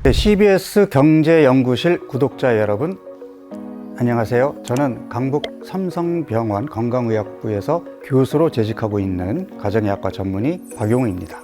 CBS 경제연구실 구독자 여러분, 안녕하세요. 저는 강북 삼성병원 건강의학부에서 교수로 재직하고 있는 가정의학과 전문의 박용우입니다.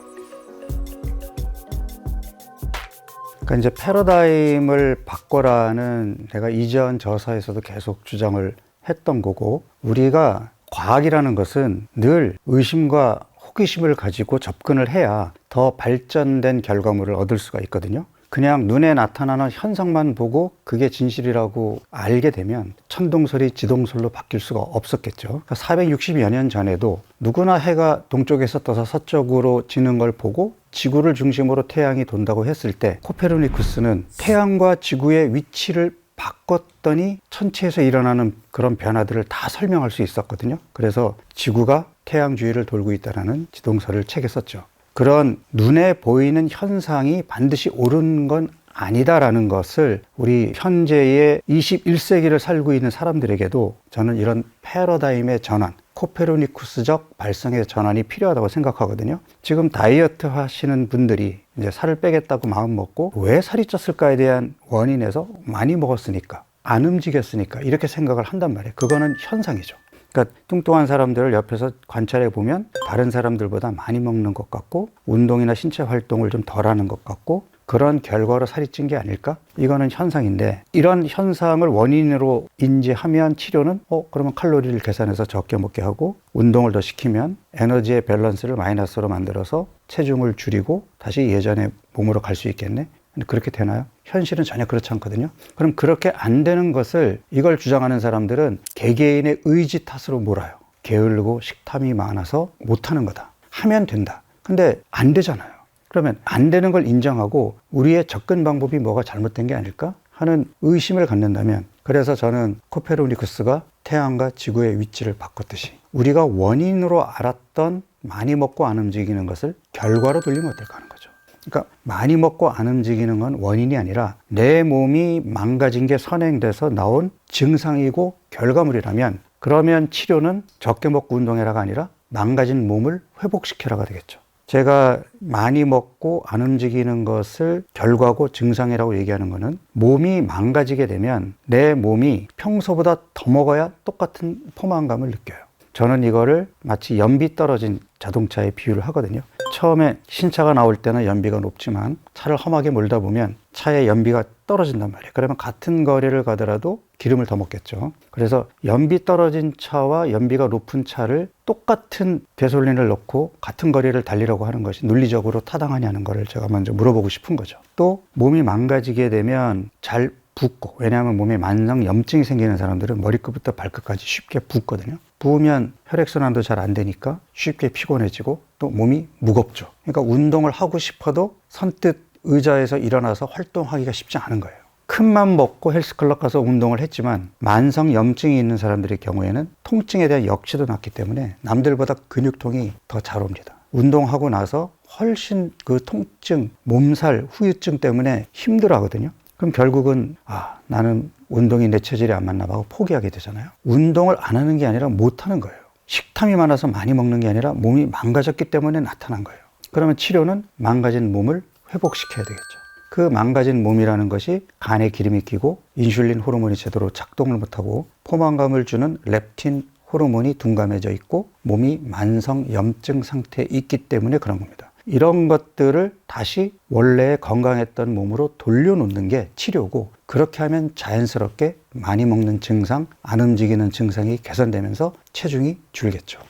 그러니까 이제 패러다임을 바꿔라는 내가 이전 저서에서도 계속 주장을 했던 거고, 우리가 과학이라는 것은 늘 의심과 호기심을 가지고 접근을 해야 더 발전된 결과물을 얻을 수가 있거든요. 그냥 눈에 나타나는 현상만 보고 그게 진실이라고 알게 되면 천동설이 지동설로 바뀔 수가 없었겠죠. 그러니까 460여 년 전에도 누구나 해가 동쪽에서 떠서 서쪽으로 지는 걸 보고 지구를 중심으로 태양이 돈다고 했을 때, 코페르니쿠스는 태양과 지구의 위치를 바꿨더니 천체에서 일어나는 그런 변화들을 다 설명할 수 있었거든요. 그래서 지구가 태양 주위를 돌고 있다는 지동설을 책에 썼죠. 그런 눈에 보이는 현상이 반드시 옳은 건 아니다라는 것을 우리 현재의 21세기를 살고 있는 사람들에게도 저는 이런 패러다임의 전환, 코페르니쿠스적 발상의 전환이 필요하다고 생각하거든요. 지금 다이어트 하시는 분들이 이제 살을 빼겠다고 마음 먹고 왜 살이 쪘을까에 대한 원인에서 많이 먹었으니까, 안 움직였으니까 이렇게 생각을 한단 말이에요. 그거는 현상이죠. 그러니까 뚱뚱한 사람들을 옆에서 관찰해 보면 다른 사람들보다 많이 먹는 것 같고 운동이나 신체 활동을 좀 덜 하는 것 같고, 그런 결과로 살이 찐 게 아닐까? 이거는 현상인데, 이런 현상을 원인으로 인지하면 치료는 그러면 칼로리를 계산해서 적게 먹게 하고 운동을 더 시키면 에너지의 밸런스를 마이너스로 만들어서 체중을 줄이고 다시 예전의 몸으로 갈 수 있겠네? 근데 그렇게 되나요? 현실은 전혀 그렇지 않거든요. 그럼 그렇게 안 되는 것을, 이걸 주장하는 사람들은 개개인의 의지 탓으로 몰아요. 게으르고 식탐이 많아서 못하는 거다. 하면 된다. 근데 안 되잖아요. 그러면 안 되는 걸 인정하고 우리의 접근 방법이 뭐가 잘못된 게 아닐까 하는 의심을 갖는다면, 그래서 저는 코페르니쿠스가 태양과 지구의 위치를 바꿨듯이 우리가 원인으로 알았던 많이 먹고 안 움직이는 것을 결과로 돌리면 어떨까 하는 거죠. 그러니까 많이 먹고 안 움직이는 건 원인이 아니라 내 몸이 망가진 게 선행돼서 나온 증상이고 결과물이라면, 그러면 치료는 적게 먹고 운동해라가 아니라 망가진 몸을 회복시켜라가 되겠죠. 제가 많이 먹고 안 움직이는 것을 결과고 증상이라고 얘기하는 거는, 몸이 망가지게 되면 내 몸이 평소보다 더 먹어야 똑같은 포만감을 느껴요. 저는 이거를 마치 연비 떨어진 자동차에 비유를 하거든요. 처음에 신차가 나올 때는 연비가 높지만 차를 험하게 몰다 보면 차의 연비가 떨어진단 말이에요. 그러면 같은 거리를 가더라도 기름을 더 먹겠죠. 그래서 연비 떨어진 차와 연비가 높은 차를 똑같은 가솔린을 넣고 같은 거리를 달리려고 하는 것이 논리적으로 타당하냐는 거를 제가 먼저 물어보고 싶은 거죠. 또 몸이 망가지게 되면 잘 붓고, 왜냐하면 몸에 만성 염증이 생기는 사람들은 머리끝부터 발끝까지 쉽게 붓거든요. 부으면 혈액순환도 잘 안 되니까 쉽게 피곤해지고 또 몸이 무겁죠. 그러니까 운동을 하고 싶어도 선뜻 의자에서 일어나서 활동하기가 쉽지 않은 거예요. 큰맘 먹고 헬스클럽 가서 운동을 했지만 만성 염증이 있는 사람들의 경우에는 통증에 대한 역치도 낮기 때문에 남들보다 근육통이 더 잘 옵니다. 운동하고 나서 훨씬 그 통증, 몸살, 후유증 때문에 힘들어 하거든요. 그럼 결국은 나는 운동이 내 체질에 안 맞나 봐 하고 포기하게 되잖아요. 운동을 안 하는 게 아니라 못 하는 거예요. 식탐이 많아서 많이 먹는 게 아니라 몸이 망가졌기 때문에 나타난 거예요. 그러면 치료는 망가진 몸을 회복시켜야 되겠죠. 그 망가진 몸이라는 것이 간에 기름이 끼고 인슐린 호르몬이 제대로 작동을 못하고 포만감을 주는 렙틴 호르몬이 둔감해져 있고 몸이 만성 염증 상태에 있기 때문에 그런 겁니다. 이런 것들을 다시 원래 건강했던 몸으로 돌려놓는 게 치료고, 그렇게 하면 자연스럽게 많이 먹는 증상, 안 움직이는 증상이 개선되면서 체중이 줄겠죠.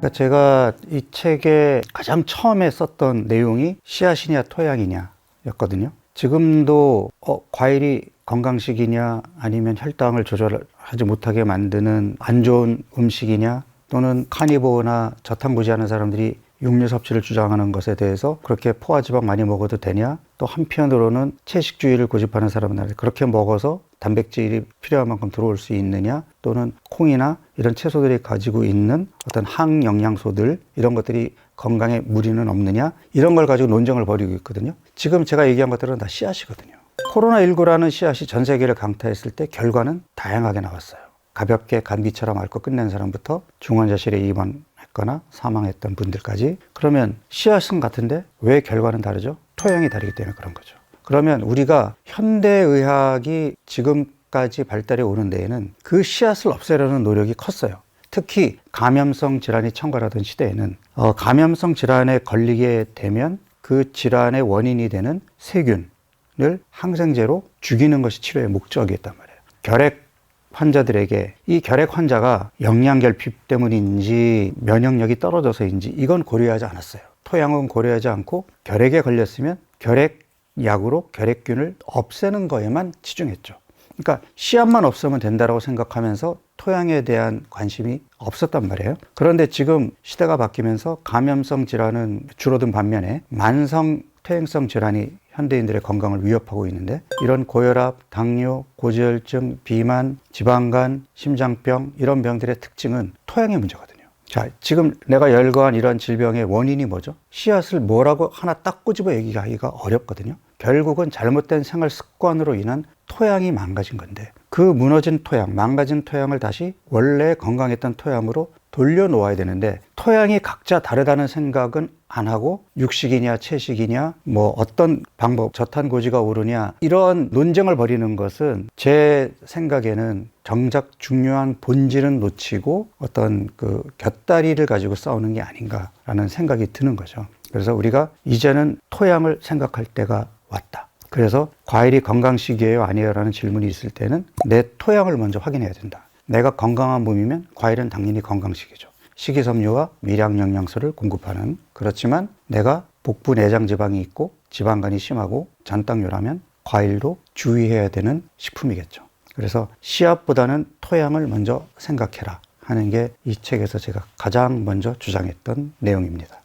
그러니까 제가 이 책에 가장 처음에 썼던 내용이 씨앗이냐 토양이냐 였거든요. 지금도 과일이 건강식이냐 아니면 혈당을 조절하지 못하게 만드는 안 좋은 음식이냐, 또는 카니보어나 저탄고지하는 사람들이 육류 섭취를 주장하는 것에 대해서 그렇게 포화지방 많이 먹어도 되냐, 또 한편으로는 채식주의를 고집하는 사람들은 그렇게 먹어서 단백질이 필요한 만큼 들어올 수 있느냐, 또는 콩이나 이런 채소들이 가지고 있는 어떤 항영양소들, 이런 것들이 건강에 무리는 없느냐, 이런 걸 가지고 논쟁을 벌이고 있거든요. 지금 제가 얘기한 것들은 다 씨앗이거든요. 코로나19라는 씨앗이 전 세계를 강타했을 때 결과는 다양하게 나왔어요. 가볍게 감기처럼 앓고 끝낸 사람부터 중환자실에 입원했거나 있거나 사망했던 분들까지. 그러면 씨앗은 같은데 왜 결과는 다르죠? 토양이 다르기 때문에 그런 거죠. 그러면 우리가 현대의학이 지금까지 발달해 오는 데에는 그 씨앗을 없애려는 노력이 컸어요. 특히 감염성 질환이 청발하던 시대에는 감염성 질환에 걸리게 되면 그 질환의 원인이 되는 세균을 항생제로 죽이는 것이 치료의 목적이었단 말이에요. 결핵 환자들에게 이 결핵 환자가 영양결핍 때문인지 면역력이 떨어져서인지 이건 고려하지 않았어요. 토양은 고려하지 않고 결핵에 걸렸으면 결핵약으로 결핵균을 없애는 거에만 치중했죠. 그러니까 씨앗만 없으면 된다고 생각하면서 토양에 대한 관심이 없었단 말이에요. 그런데 지금 시대가 바뀌면서 감염성 질환은 줄어든 반면에 만성 퇴행성 질환이 현대인들의 건강을 위협하고 있는데, 이런 고혈압, 당뇨, 고지혈증, 비만, 지방간, 심장병 이런 병들의 특징은 토양의 문제거든요. 자, 지금 내가 열거한 이런 질병의 원인이 뭐죠? 씨앗을 뭐라고 하나 딱 꼬집어 얘기하기가 어렵거든요. 결국은 잘못된 생활 습관으로 인한 토양이 망가진 건데, 그 무너진 토양, 망가진 토양을 다시 원래 건강했던 토양으로 돌려놓아야 되는데, 토양이 각자 다르다는 생각은 안 하고 육식이냐 채식이냐 뭐 어떤 방법, 저탄고지가 옳으냐 이런 논쟁을 벌이는 것은 제 생각에는 정작 중요한 본질은 놓치고 어떤 그 곁다리를 가지고 싸우는 게 아닌가라는 생각이 드는 거죠. 그래서 우리가 이제는 토양을 생각할 때가 왔다. 그래서 과일이 건강식이에요 아니에요 라는 질문이 있을 때는 내 토양을 먼저 확인해야 된다. 내가 건강한 몸이면 과일은 당연히 건강식이죠. 식이섬유와 미량 영양소를 공급하는. 그렇지만 내가 복부 내장 지방이 있고 지방간이 심하고 잔당뇨라면 과일도 주의해야 되는 식품이겠죠. 그래서 씨앗보다는 토양을 먼저 생각해라 하는 게 이 책에서 제가 가장 먼저 주장했던 내용입니다.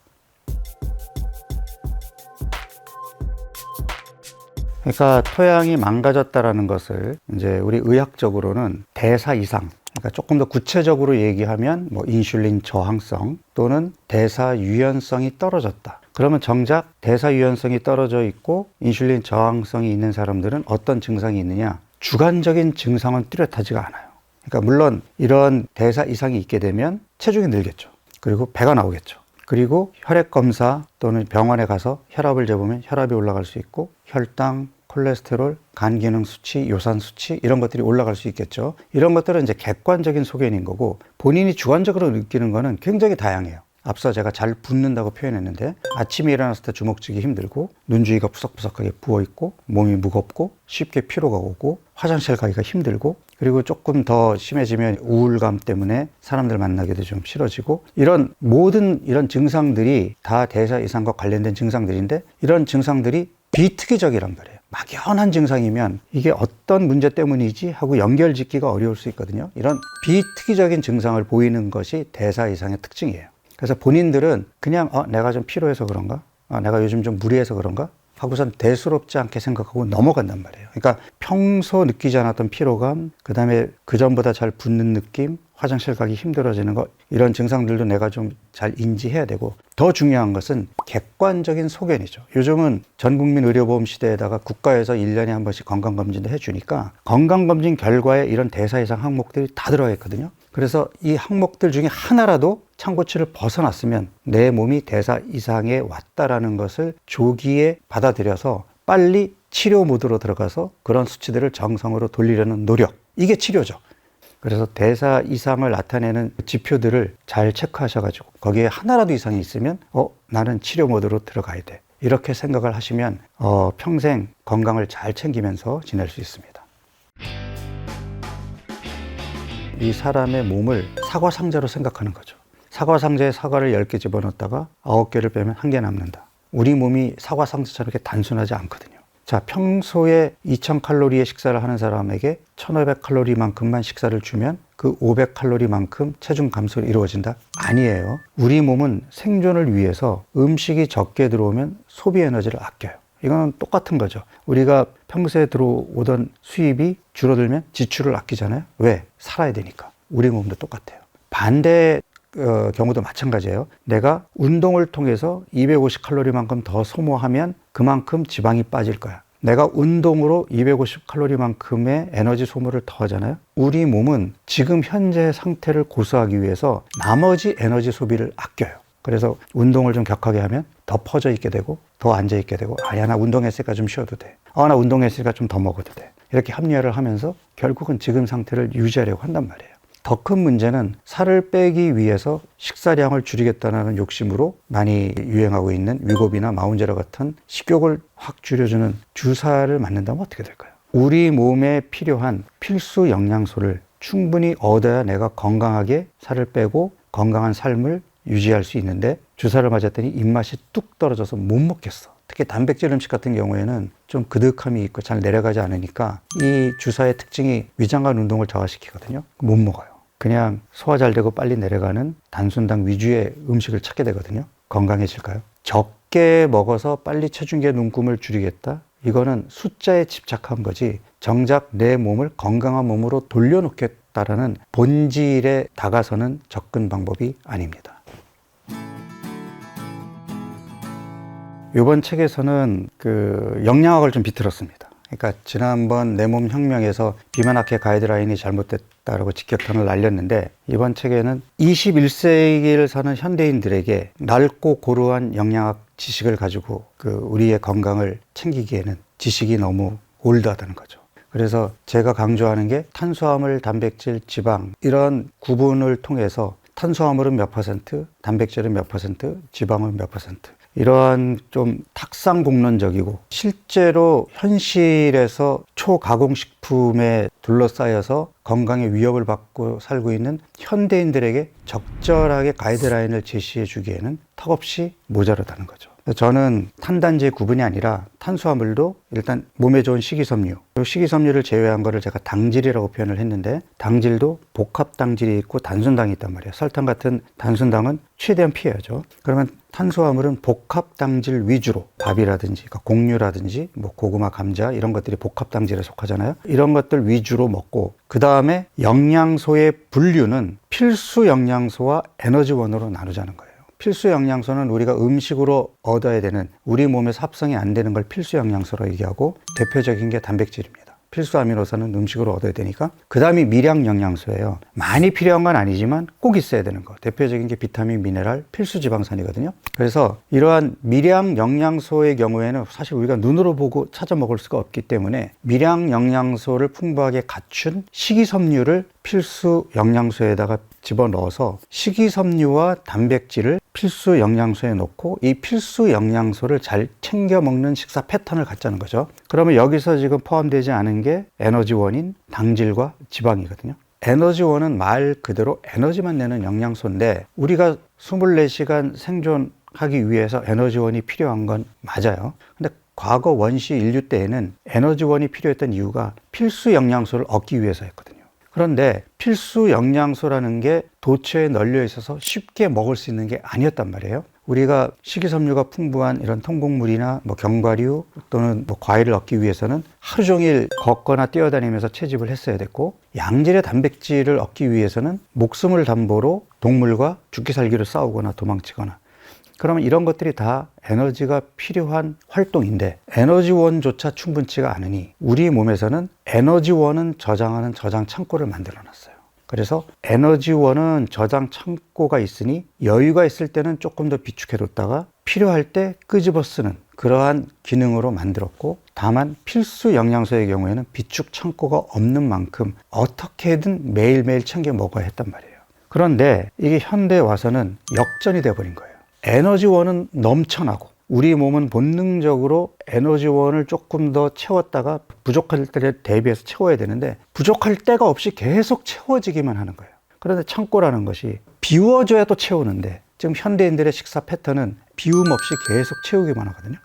그러니까 토양이 망가졌다라는 것을 이제 우리 의학적으로는 대사 이상, 그러니까 조금 더 구체적으로 얘기하면 뭐 인슐린 저항성 또는 대사 유연성이 떨어졌다. 그러면 정작 대사 유연성이 떨어져 있고 인슐린 저항성이 있는 사람들은 어떤 증상이 있느냐? 주관적인 증상은 뚜렷하지가 않아요. 그러니까 물론 이런 대사 이상이 있게 되면 체중이 늘겠죠. 그리고 배가 나오겠죠. 그리고 혈액 검사 또는 병원에 가서 혈압을 재보면 혈압이 올라갈 수 있고 혈당, 콜레스테롤, 간 기능 수치, 요산 수치 이런 것들이 올라갈 수 있겠죠. 이런 것들은 이제 객관적인 소견인 거고, 본인이 주관적으로 느끼는 거는 굉장히 다양해요. 앞서 제가 잘 붓는다고 표현했는데, 아침에 일어났을 때 주먹쥐기 힘들고 눈주위가 푸석푸석하게 부어있고 몸이 무겁고 쉽게 피로가 오고 화장실 가기가 힘들고, 그리고 조금 더 심해지면 우울감 때문에 사람들 만나기도 좀 싫어지고, 이런 모든 이런 증상들이 다 대사 이상과 관련된 증상들인데, 이런 증상들이 비특이적이란 말이에요. 막연한 증상이면 이게 어떤 문제 때문이지 하고 연결짓기가 어려울 수 있거든요. 이런 비특이적인 증상을 보이는 것이 대사 이상의 특징이에요. 그래서 본인들은 그냥 내가 좀 피로해서 그런가? 내가 요즘 좀 무리해서 그런가? 하고선 대수롭지 않게 생각하고 넘어간단 말이에요. 그러니까 평소 느끼지 않았던 피로감, 그 다음에 그전보다 잘 붓는 느낌, 화장실 가기 힘들어지는 거, 이런 증상들도 내가 좀 잘 인지해야 되고, 더 중요한 것은 객관적인 소견이죠. 요즘은 전국민 의료보험 시대에다가 국가에서 1년에 한 번씩 건강검진도 해주니까 건강검진 결과에 이런 대사 이상 항목들이 다 들어가 있거든요. 그래서 이 항목들 중에 하나라도 참고치를 벗어났으면 내 몸이 대사 이상에 왔다라는 것을 조기에 받아들여서 빨리 치료 모드로 들어가서 그런 수치들을 정상으로 돌리려는 노력, 이게 치료죠. 그래서 대사 이상을 나타내는 지표들을 잘 체크하셔가지고 거기에 하나라도 이상이 있으면 나는 치료 모드로 들어가야 돼, 이렇게 생각을 하시면 평생 건강을 잘 챙기면서 지낼 수 있습니다. 이 사람의 몸을 사과 상자로 생각하는 거죠. 사과 상자에 사과를 10개 집어넣었다가 9개를 빼면 1개 남는다. 우리 몸이 사과 상자처럼 이렇게 단순하지 않거든요. 자, 평소에 2000칼로리의 식사를 하는 사람에게 1500칼로리만큼만 식사를 주면 그 500칼로리만큼 체중 감소가 이루어진다? 아니에요. 우리 몸은 생존을 위해서 음식이 적게 들어오면 소비 에너지를 아껴요. 이거는 똑같은 거죠. 우리가 평소에 들어오던 수입이 줄어들면 지출을 아끼잖아요. 왜? 살아야 되니까. 우리 몸도 똑같아요. 반대 경우도 마찬가지예요. 내가 운동을 통해서 250칼로리만큼 더 소모하면 그만큼 지방이 빠질 거야. 내가 운동으로 250칼로리만큼의 에너지 소모를 더 하잖아요. 우리 몸은 지금 현재의 상태를 고수하기 위해서 나머지 에너지 소비를 아껴요. 그래서 운동을 좀 격하게 하면 더 퍼져 있게 되고 더 앉아 있게 되고, 아야 나 운동했으니까 좀 쉬어도 돼, 나 운동했으니까 좀 더 먹어도 돼, 이렇게 합리화를 하면서 결국은 지금 상태를 유지하려고 한단 말이에요. 더 큰 문제는 살을 빼기 위해서 식사량을 줄이겠다는 욕심으로 많이 유행하고 있는 위고비나 마운제로 같은 식욕을 확 줄여주는 주사를 맞는다면 어떻게 될까요? 우리 몸에 필요한 필수 영양소를 충분히 얻어야 내가 건강하게 살을 빼고 건강한 삶을 유지할 수 있는데, 주사를 맞았더니 입맛이 뚝 떨어져서 못 먹겠어. 특히 단백질 음식 같은 경우에는 좀 그득함이 있고 잘 내려가지 않으니까 이 주사의 특징이 위장관 운동을 저하시키거든요. 못 먹어요. 그냥 소화 잘 되고 빨리 내려가는 단순당 위주의 음식을 찾게 되거든요. 건강해질까요? 적게 먹어서 빨리 체중계 눈금을 줄이겠다? 이거는 숫자에 집착한 거지 정작 내 몸을 건강한 몸으로 돌려놓겠다라는 본질에 다가서는 접근 방법이 아닙니다. 이번 책에서는 영양학을 좀 비틀었습니다. 그러니까 지난번 내 몸 혁명에서 비만학회 가이드라인이 잘못됐다라고 직격탄을 날렸는데, 이번 책에는 21세기를 사는 현대인들에게 넓고 고루한 영양학 지식을 가지고 우리의 건강을 챙기기에는 지식이 너무 올드하다는 거죠. 그래서 제가 강조하는 게 탄수화물, 단백질, 지방 이런 구분을 통해서 탄수화물은 몇 %, 단백질은 몇 %, 지방은 몇 %, 이러한 좀 탁상공론적이고 실제로 현실에서 초가공식품에 둘러싸여서 건강에 위협을 받고 살고 있는 현대인들에게 적절하게 가이드라인을 제시해 주기에는 턱없이 모자르다는 거죠. 저는 탄단지 구분이 아니라 탄수화물도 일단 몸에 좋은 식이섬유, 식이섬유를 제외한 거를 제가 당질이라고 표현을 했는데, 당질도 복합당질이 있고 단순당이 있단 말이에요. 설탕 같은 단순당은 최대한 피해야죠. 그러면 탄수화물은 복합당질 위주로, 밥이라든지 곡류라든지 고구마, 감자 이런 것들이 복합당질에 속하잖아요. 이런 것들 위주로 먹고, 그 다음에 영양소의 분류는 필수 영양소와 에너지원으로 나누자는 거예요. 필수 영양소는 우리가 음식으로 얻어야 되는, 우리 몸에서 합성이 안 되는 걸 필수 영양소로 얘기하고, 대표적인 게 단백질입니다. 필수 아미노산은 음식으로 얻어야 되니까. 그 다음이 미량 영양소예요. 많이 필요한 건 아니지만 꼭 있어야 되는 거. 대표적인 게 비타민, 미네랄, 필수 지방산이거든요. 그래서 이러한 미량 영양소의 경우에는 사실 우리가 눈으로 보고 찾아 먹을 수가 없기 때문에 미량 영양소를 풍부하게 갖춘 식이섬유를 필수 영양소에다가 집어넣어서 식이섬유와 단백질을 필수 영양소에 넣고 이 필수 영양소를 잘 챙겨 먹는 식사 패턴을 갖자는 거죠. 그러면 여기서 지금 포함되지 않은 게 에너지원인 당질과 지방이거든요. 에너지원은 말 그대로 에너지만 내는 영양소인데, 우리가 24시간 생존하기 위해서 에너지원이 필요한 건 맞아요. 근데 과거 원시 인류 때에는 에너지원이 필요했던 이유가 필수 영양소를 얻기 위해서였거든요. 그런데 필수 영양소라는 게 도처에 널려 있어서 쉽게 먹을 수 있는 게 아니었단 말이에요. 우리가 식이섬유가 풍부한 이런 통곡물이나 견과류 또는 과일을 얻기 위해서는 하루 종일 걷거나 뛰어다니면서 채집을 했어야 됐고, 양질의 단백질을 얻기 위해서는 목숨을 담보로 동물과 죽기 살기를 싸우거나 도망치거나, 그러면 이런 것들이 다 에너지가 필요한 활동인데 에너지원조차 충분치가 않으니 우리 몸에서는 에너지원은 저장하는 저장 창고를 만들어 놨어요. 그래서 에너지원은 저장 창고가 있으니 여유가 있을 때는 조금 더 비축해뒀다가 필요할 때 끄집어 쓰는 그러한 기능으로 만들었고, 다만 필수 영양소의 경우에는 비축 창고가 없는 만큼 어떻게든 매일매일 챙겨 먹어야 했단 말이에요. 그런데 이게 현대에 와서는 역전이 돼버린 거예요. 에너지원은 넘쳐나고 우리 몸은 본능적으로 에너지원을 조금 더 채웠다가 부족할 때에 대비해서 채워야 되는데 부족할 때가 없이 계속 채워지기만 하는 거예요. 그런데 창고라는 것이 비워줘야 또 채우는데, 지금 현대인들의 식사 패턴은 비움 없이 계속 채우기만 하거든요.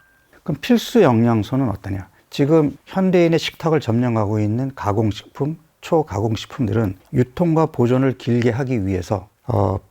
그럼 필수 영양소는 어떠냐? 지금 현대인의 식탁을 점령하고 있는 가공식품, 초가공식품들은 유통과 보존을 길게 하기 위해서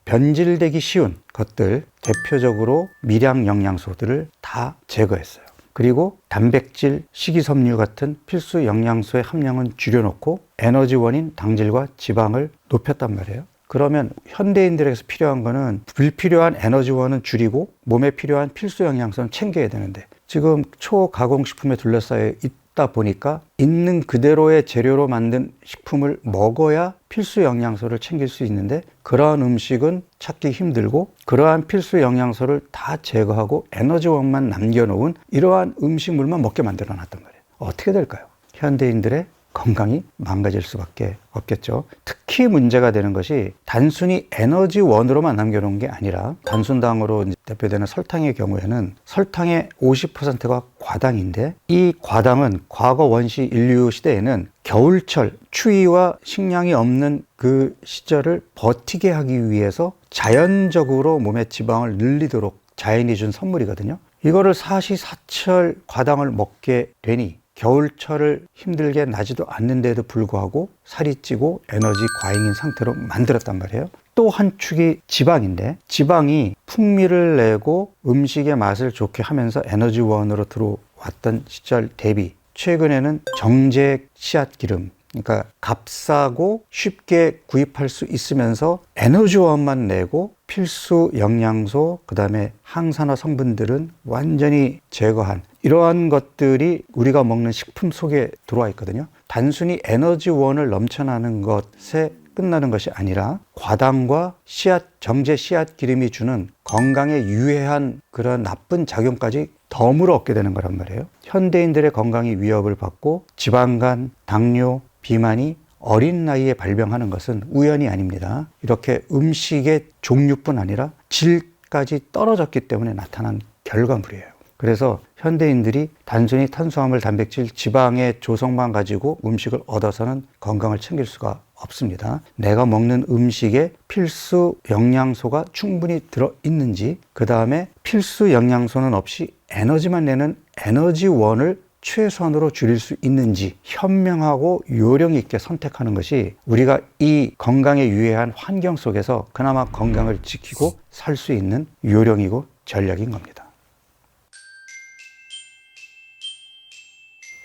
변질되기 쉬운 것들, 대표적으로 미량 영양소들을 다 제거했어요. 그리고 단백질, 식이섬유 같은 필수 영양소의 함량은 줄여놓고 에너지원인 당질과 지방을 높였단 말이에요. 그러면 현대인들에게서 필요한 거는 불필요한 에너지원은 줄이고 몸에 필요한 필수 영양소는 챙겨야 되는데 지금 초가공식품에 둘러싸여 있다 보니까 있는 그대로의 재료로 만든 식품을 먹어야 필수 영양소를 챙길 수 있는데 그러한 음식은 찾기 힘들고 그러한 필수 영양소를 다 제거하고 에너지원만 남겨놓은 이러한 음식물만 먹게 만들어 놨단 말이에요. 어떻게 될까요? 현대인들의 건강이 망가질 수밖에 없겠죠. 특히 문제가 되는 것이 단순히 에너지원으로만 남겨놓은 게 아니라 단순당으로 대표되는 설탕의 경우에는 설탕의 50%가 과당인데 이 과당은 과거 원시 인류 시대에는 겨울철 추위와 식량이 없는 그 시절을 버티게 하기 위해서 자연적으로 몸의 지방을 늘리도록 자연이 준 선물이거든요. 이거를 사시사철 과당을 먹게 되니 겨울철을 힘들게 나지도 않는데도 불구하고 살이 찌고 에너지 과잉인 상태로 만들었단 말이에요. 또 한 축이 지방인데 지방이 풍미를 내고 음식의 맛을 좋게 하면서 에너지원으로 들어왔던 시절 대비 최근에는 정제 씨앗기름, 그러니까 값싸고 쉽게 구입할 수 있으면서 에너지원만 내고 필수 영양소, 그 다음에 항산화 성분들은 완전히 제거한 이러한 것들이 우리가 먹는 식품 속에 들어와 있거든요. 단순히 에너지원을 넘쳐나는 것에 끝나는 것이 아니라 과당과 정제 씨앗 기름이 주는 건강에 유해한 그런 나쁜 작용까지 덤으로 얻게 되는 거란 말이에요. 현대인들의 건강이 위협을 받고 지방간, 당뇨, 비만이 어린 나이에 발병하는 것은 우연이 아닙니다. 이렇게 음식의 종류뿐 아니라 질까지 떨어졌기 때문에 나타난 결과물이에요. 그래서 현대인들이 단순히 탄수화물, 단백질, 지방의 조성만 가지고 음식을 얻어서는 건강을 챙길 수가 없습니다. 내가 먹는 음식에 필수 영양소가 충분히 들어있는지, 그 다음에 필수 영양소는 없이 에너지만 내는 에너지원을 최소한으로 줄일 수 있는지 현명하고 요령 있게 선택하는 것이 우리가 이 건강에 유해한 환경 속에서 그나마 건강을 지키고 살 수 있는 요령이고 전략인 겁니다.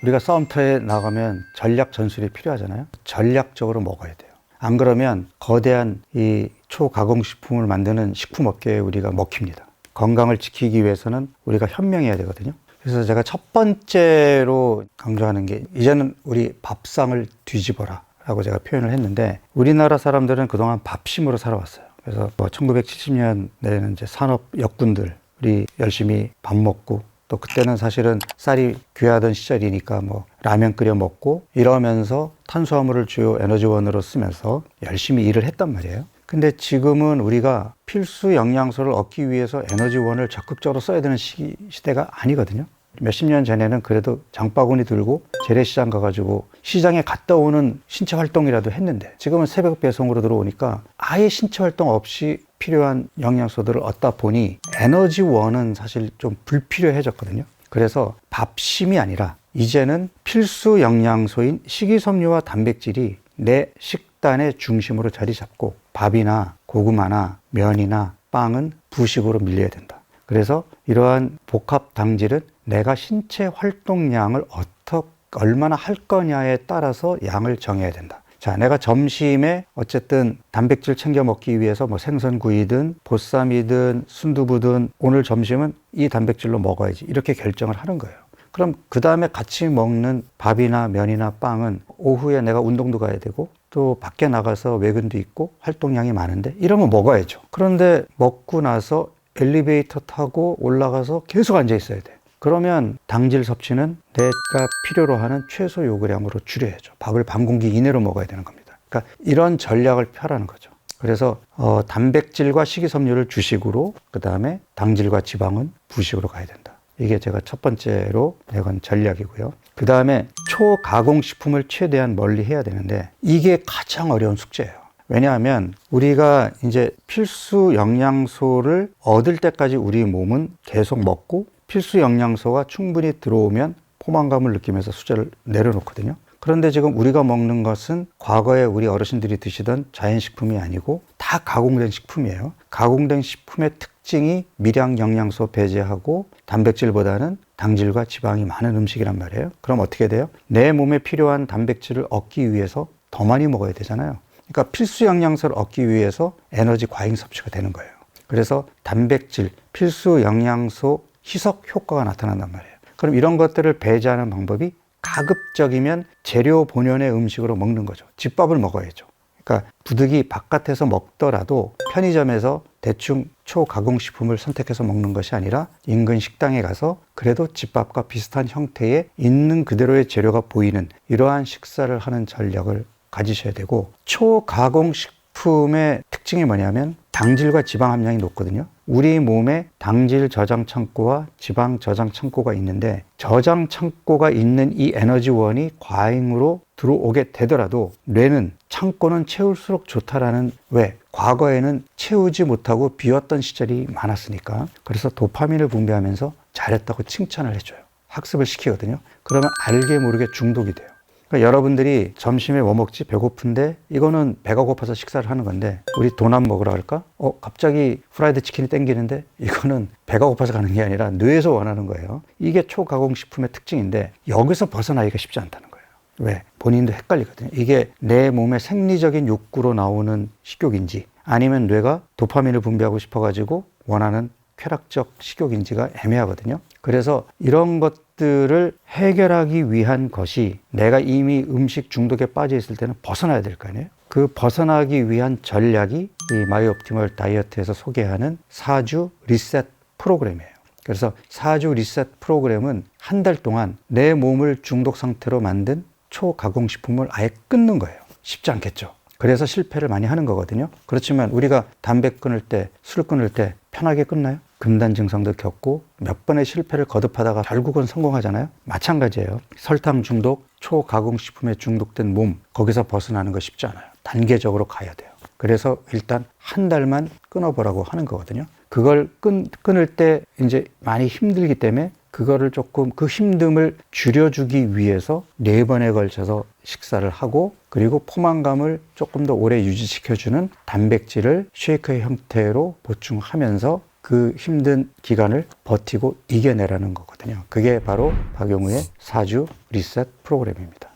우리가 싸움터에 나가면 전략 전술이 필요하잖아요. 전략적으로 먹어야 돼요. 안 그러면 거대한 이 초가공식품을 만드는 식품업계에 우리가 먹힙니다. 건강을 지키기 위해서는 우리가 현명해야 되거든요. 그래서 제가 첫 번째로 강조하는 게 이제는 우리 밥상을 뒤집어라 라고 제가 표현을 했는데 우리나라 사람들은 그동안 밥심으로 살아왔어요. 그래서 1970년대에는 이제 산업 역군들 우리 열심히 밥 먹고 또 그때는 사실은 쌀이 귀하던 시절이니까 라면 끓여 먹고 이러면서 탄수화물을 주요 에너지원으로 쓰면서 열심히 일을 했단 말이에요. 근데 지금은 우리가 필수 영양소를 얻기 위해서 에너지원을 적극적으로 써야 되는 시대가 아니거든요. 몇십 년 전에는 그래도 장바구니 들고 재래시장 가가지고 시장에 갔다 오는 신체 활동이라도 했는데 지금은 새벽 배송으로 들어오니까 아예 신체 활동 없이 필요한 영양소들을 얻다 보니 에너지원은 사실 좀 불필요해졌거든요. 그래서 밥심이 아니라 이제는 필수 영양소인 식이섬유와 단백질이 내 식단의 중심으로 자리 잡고 밥이나 고구마나 면이나 빵은 부식으로 밀려야 된다. 그래서 이러한 복합 당질은 내가 신체 활동량을 얼마나 할 거냐에 따라서 양을 정해야 된다. 자, 내가 점심에 어쨌든 단백질 챙겨 먹기 위해서 생선구이든 보쌈이든 순두부든 오늘 점심은 이 단백질로 먹어야지 이렇게 결정을 하는 거예요. 그럼 그 다음에 같이 먹는 밥이나 면이나 빵은 오후에 내가 운동도 가야 되고 또 밖에 나가서 외근도 있고 활동량이 많은데 이러면 먹어야죠. 그런데 먹고 나서 엘리베이터 타고 올라가서 계속 앉아 있어야 돼. 그러면 당질 섭취는 내가 필요로 하는 최소 요구량으로 줄여야죠. 밥을 반 공기 이내로 먹어야 되는 겁니다. 그러니까 이런 전략을 펴라는 거죠. 그래서 단백질과 식이섬유를 주식으로, 그 다음에 당질과 지방은 부식으로 가야 된다. 이게 제가 첫 번째로 내건 전략이고요. 그 다음에 초가공식품을 최대한 멀리 해야 되는데 이게 가장 어려운 숙제예요. 왜냐하면 우리가 이제 필수 영양소를 얻을 때까지 우리 몸은 계속 먹고 필수 영양소가 충분히 들어오면 포만감을 느끼면서 수저를 내려놓거든요. 그런데 지금 우리가 먹는 것은 과거에 우리 어르신들이 드시던 자연식품이 아니고 다 가공된 식품이에요. 가공된 식품의 특징이 미량 영양소 배제하고 단백질보다는 당질과 지방이 많은 음식이란 말이에요. 그럼 어떻게 돼요? 내 몸에 필요한 단백질을 얻기 위해서 더 많이 먹어야 되잖아요. 그러니까 필수 영양소를 얻기 위해서 에너지 과잉 섭취가 되는 거예요. 그래서 단백질, 필수 영양소 희석 효과가 나타난단 말이에요. 그럼 이런 것들을 배제하는 방법이 가급적이면 재료 본연의 음식으로 먹는 거죠. 집밥을 먹어야죠. 그러니까 부득이 바깥에서 먹더라도 편의점에서 대충 초가공식품을 선택해서 먹는 것이 아니라 인근 식당에 가서 그래도 집밥과 비슷한 형태의 있는 그대로의 재료가 보이는 이러한 식사를 하는 전략을 가지셔야 되고, 초가공식품의 특징이 뭐냐면 당질과 지방 함량이 높거든요. 우리 몸에 당질 저장 창고와 지방 저장 창고가 있는데, 저장 창고가 있는 이 에너지원이 과잉으로 들어오게 되더라도 뇌는 창고는 채울수록 좋다라는, 왜? 과거에는 채우지 못하고 비웠던 시절이 많았으니까. 그래서 도파민을 분비하면서 잘했다고 칭찬을 해줘요. 학습을 시키거든요. 그러면 알게 모르게 중독이 돼요. 그러니까 여러분들이 점심에 뭐 먹지? 배고픈데, 이거는 배가 고파서 식사를 하는 건데, 우리 도넛 먹으러 갈까? 갑자기 프라이드 치킨이 땡기는데, 이거는 배가 고파서 가는 게 아니라 뇌에서 원하는 거예요. 이게 초가공식품의 특징인데, 여기서 벗어나기가 쉽지 않다는 거예요. 왜? 본인도 헷갈리거든요. 이게 내 몸의 생리적인 욕구로 나오는 식욕인지, 아니면 뇌가 도파민을 분비하고 싶어가지고 원하는 쾌락적 식욕인지가 애매하거든요. 그래서 이런 것들을 해결하기 위한 것이, 내가 이미 음식 중독에 빠져 있을 때는 벗어나야 될 거 아니에요. 그 벗어나기 위한 전략이 이 마이옵티멀 다이어트에서 소개하는 4주 리셋 프로그램이에요. 그래서 4주 리셋 프로그램은 한 달 동안 내 몸을 중독 상태로 만든 초가공식품을 아예 끊는 거예요. 쉽지 않겠죠. 그래서 실패를 많이 하는 거거든요. 그렇지만 우리가 담배 끊을 때, 술 끊을 때 편하게 끊나요? 금단 증상도 겪고 몇 번의 실패를 거듭하다가 결국은 성공하잖아요. 마찬가지예요. 설탕 중독, 초가공식품에 중독된 몸, 거기서 벗어나는 거 쉽지 않아요. 단계적으로 가야 돼요. 그래서 일단 한 달만 끊어보라고 하는 거거든요. 그걸 끊을 때 이제 많이 힘들기 때문에 그거를 조금, 그 힘듦을 줄여주기 위해서 4번에 걸쳐서 식사를 하고, 그리고 포만감을 조금 더 오래 유지시켜주는 단백질을 쉐이크의 형태로 보충하면서 그 힘든 기간을 버티고 이겨내라는 거거든요. 그게 바로 박용우의 4주 리셋 프로그램입니다.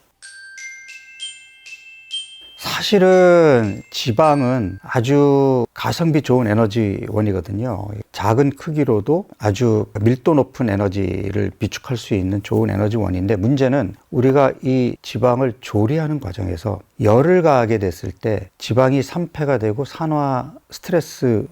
사실은 지방은 아주 가성비 좋은 에너지원이거든요. 작은 크기로도 아주 밀도 높은 에너지를 비축할 수 있는 좋은 에너지원인데, 문제는 우리가 이 지방을 조리하는 과정에서 열을 가하게 됐을 때 지방이 산패가 되고 산화 스트레스로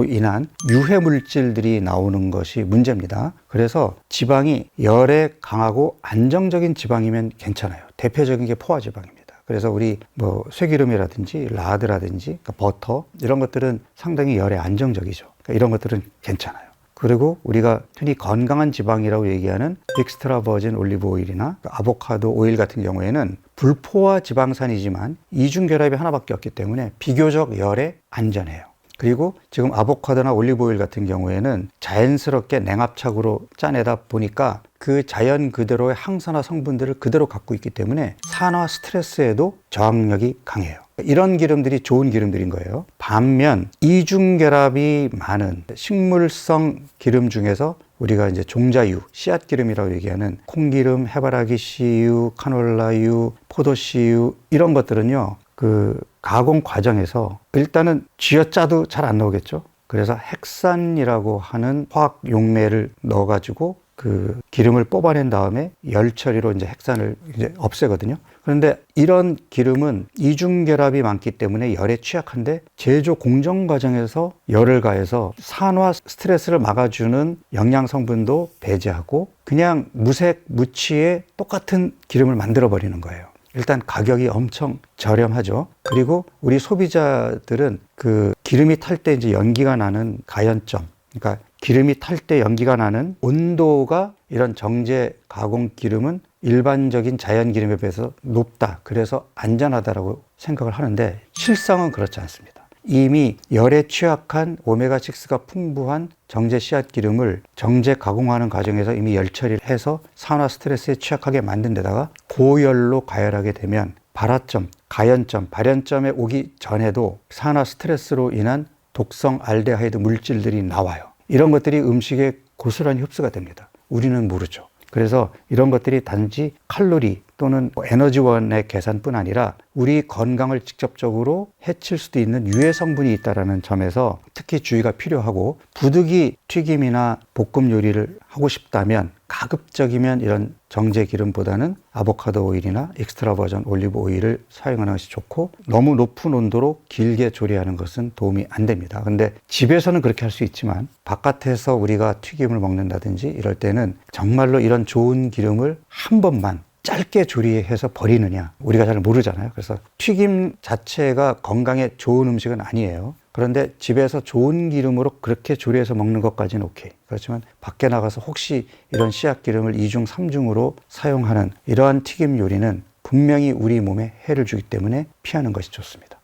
인한 유해 물질들이 나오는 것이 문제입니다. 그래서 지방이 열에 강하고 안정적인 지방이면 괜찮아요. 대표적인 게 포화지방입니다. 그래서 우리 뭐 쇠기름이라든지 라드라든지 그러니까 버터, 이런 것들은 상당히 열에 안정적이죠. 그러니까 이런 것들은 괜찮아요. 그리고 우리가 흔히 건강한 지방이라고 얘기하는 엑스트라 버진 올리브 오일이나 아보카도 오일 같은 경우에는 불포화 지방산이지만 이중 결합이 하나밖에 없기 때문에 비교적 열에 안전해요. 그리고 지금 아보카도나 올리브 오일 같은 경우에는 자연스럽게 냉압착으로 짜내다 보니까 그 자연 그대로의 항산화 성분들을 그대로 갖고 있기 때문에 산화 스트레스에도 저항력이 강해요. 이런 기름들이 좋은 기름들인 거예요. 반면 이중결합이 많은 식물성 기름 중에서 우리가 이제 종자유, 씨앗 기름이라고 얘기하는 콩기름, 해바라기 씨유, 카놀라유, 포도씨유, 이런 것들은요, 그 가공 과정에서 일단은 쥐어짜도 잘 안 나오겠죠. 그래서 핵산이라고 하는 화학 용매를 넣어가지고 그 기름을 뽑아낸 다음에 열 처리로 이제 핵산을 이제 없애거든요. 그런데 이런 기름은 이중결합이 많기 때문에 열에 취약한데 제조 공정 과정에서 열을 가해서 산화 스트레스를 막아주는 영양 성분도 배제하고 그냥 무색 무취의 똑같은 기름을 만들어 버리는 거예요. 일단 가격이 엄청 저렴하죠. 그리고 우리 소비자들은 그 기름이 탈 때 이제 연기가 나는 가연점, 그러니까 기름이 탈 때 연기가 나는 온도가 이런 정제 가공 기름은 일반적인 자연 기름에 비해서 높다. 그래서 안전하다라고 생각을 하는데 실상은 그렇지 않습니다. 이미 열에 취약한 오메가6가 풍부한 정제 씨앗 기름을 정제 가공하는 과정에서 이미 열 처리를 해서 산화 스트레스에 취약하게 만든 데다가 고열로 가열하게 되면 발화점, 가연점, 발연점에 오기 전에도 산화 스트레스로 인한 독성 알데하이드 물질들이 나와요. 이런 것들이 음식에 고스란히 흡수가 됩니다. 우리는 모르죠. 그래서 이런 것들이 단지 칼로리, 또는 에너지원의 계산뿐 아니라 우리 건강을 직접적으로 해칠 수도 있는 유해 성분이 있다는 점에서 특히 주의가 필요하고, 부득이 튀김이나 볶음 요리를 하고 싶다면 가급적이면 이런 정제 기름보다는 아보카도 오일이나 엑스트라 버전 올리브 오일을 사용하는 것이 좋고, 너무 높은 온도로 길게 조리하는 것은 도움이 안 됩니다. 근데 집에서는 그렇게 할 수 있지만 바깥에서 우리가 튀김을 먹는다든지 이럴 때는 정말로 이런 좋은 기름을 한 번만 짧게 조리해서 버리느냐, 우리가 잘 모르잖아요. 그래서 튀김 자체가 건강에 좋은 음식은 아니에요. 그런데 집에서 좋은 기름으로 그렇게 조리해서 먹는 것까지는 오케이. 그렇지만 밖에 나가서 혹시 이런 씨앗 기름을 2중, 3중으로 사용하는 이러한 튀김 요리는 분명히 우리 몸에 해를 주기 때문에 피하는 것이 좋습니다.